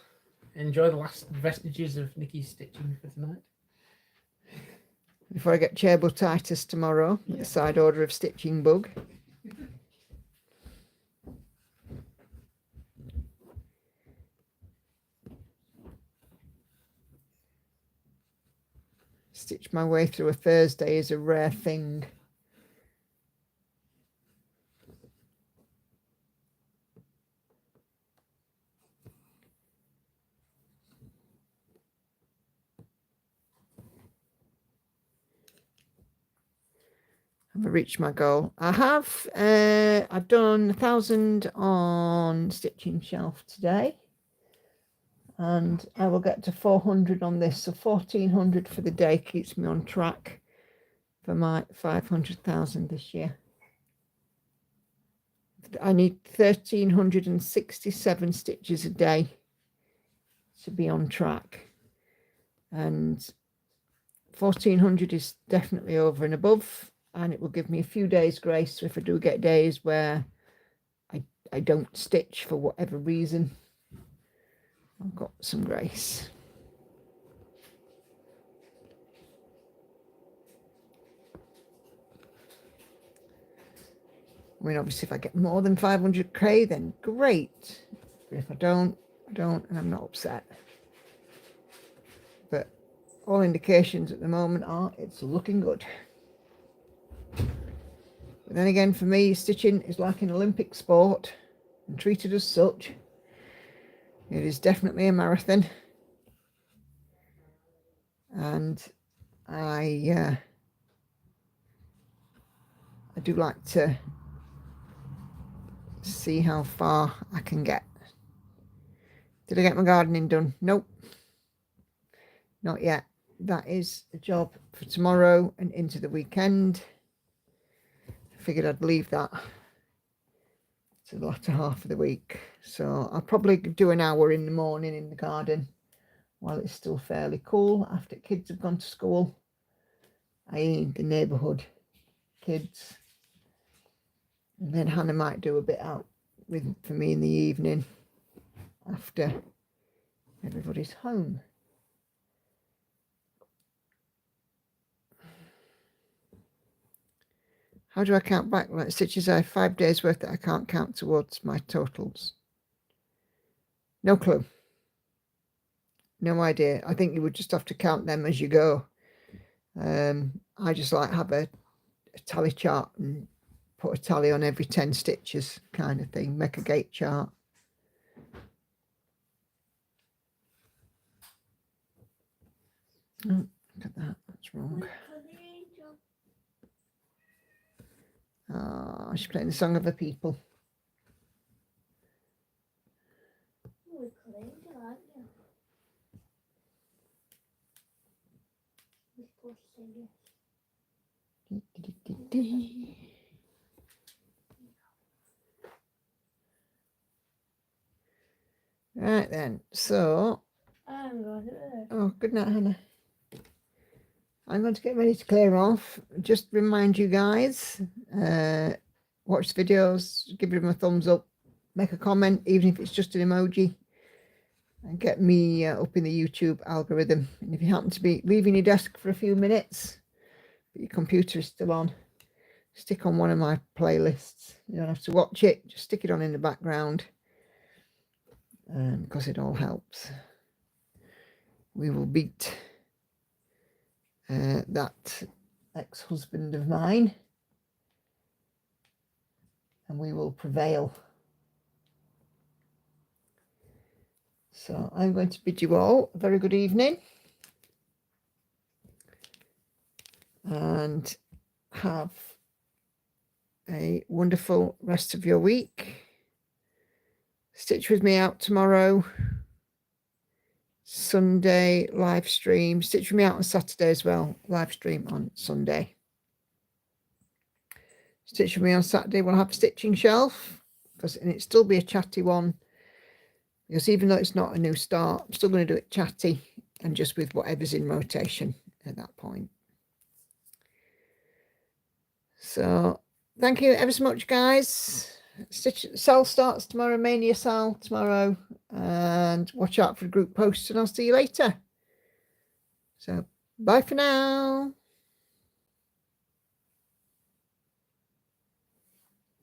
Enjoy the last vestiges of Nikki's stitching for tonight. Before I get Cherbutitis tomorrow, the side order of stitching bug. Stitch my way through a Thursday is a rare thing. Have I reached my goal? I have. I've done 1,000 on stitching shelf today, and I will get to 400 on this. So 1,400 for the day keeps me on track for my 500,000 this year. I need 1,367 stitches a day to be on track, and 1,400 is definitely over and above. And it will give me a few days grace. So if I do get days where I don't stitch for whatever reason, I've got some grace. I mean, obviously, if I get more than 500k, then great. But if I don't, and I'm not upset. But all indications at the moment are it's looking good. But then again, for me, stitching is like an Olympic sport and treated as such. It is definitely a marathon. And I do like to see how far I can get. Did I get my gardening done? Nope. Not yet. That is a job for tomorrow and into the weekend. Figured I'd leave that to the latter half of the week. So I'll probably do an hour in the morning in the garden while it's still fairly cool after kids have gone to school, i.e. the neighbourhood kids. And then Hannah might do a bit out for me in the evening after Everybody's home. How do I count back? Like stitches I have 5 days worth that I can't count towards my totals. No clue. No idea. I think you would just have to count them as you go. I just like have a tally chart and put a tally on every 10 stitches kind of thing. Make a gate chart. Oh, look at that. That's wrong. Oh, she's playing the Song of the People. Right then, so I'm going to bed. oh, good night, Hannah. I'm going to get ready to clear off. Just remind you guys, watch the videos, give them a thumbs up, make a comment, even if it's just an emoji, and get me up in the YouTube algorithm. And if you happen to be leaving your desk for a few minutes, but your computer is still on, stick on one of my playlists. You don't have to watch it, just stick it on in the background, because it all helps. We will beat that ex-husband of mine, and we will prevail. So I'm going to bid you all a very good evening, and have a wonderful rest of your week. Stitch with me out tomorrow, Sunday live stream. Stitch with me out on Saturday as well, live stream on Sunday. Stitch with me on Saturday, we'll have a stitching shelf, and it'll still be a chatty one, because even though it's not a new start, I'm still going to do it chatty and just with whatever's in rotation at that point. So thank you ever so much, guys. Sal starts tomorrow, Mania Sal tomorrow, and watch out for the group posts, and I'll see you later. So bye for now.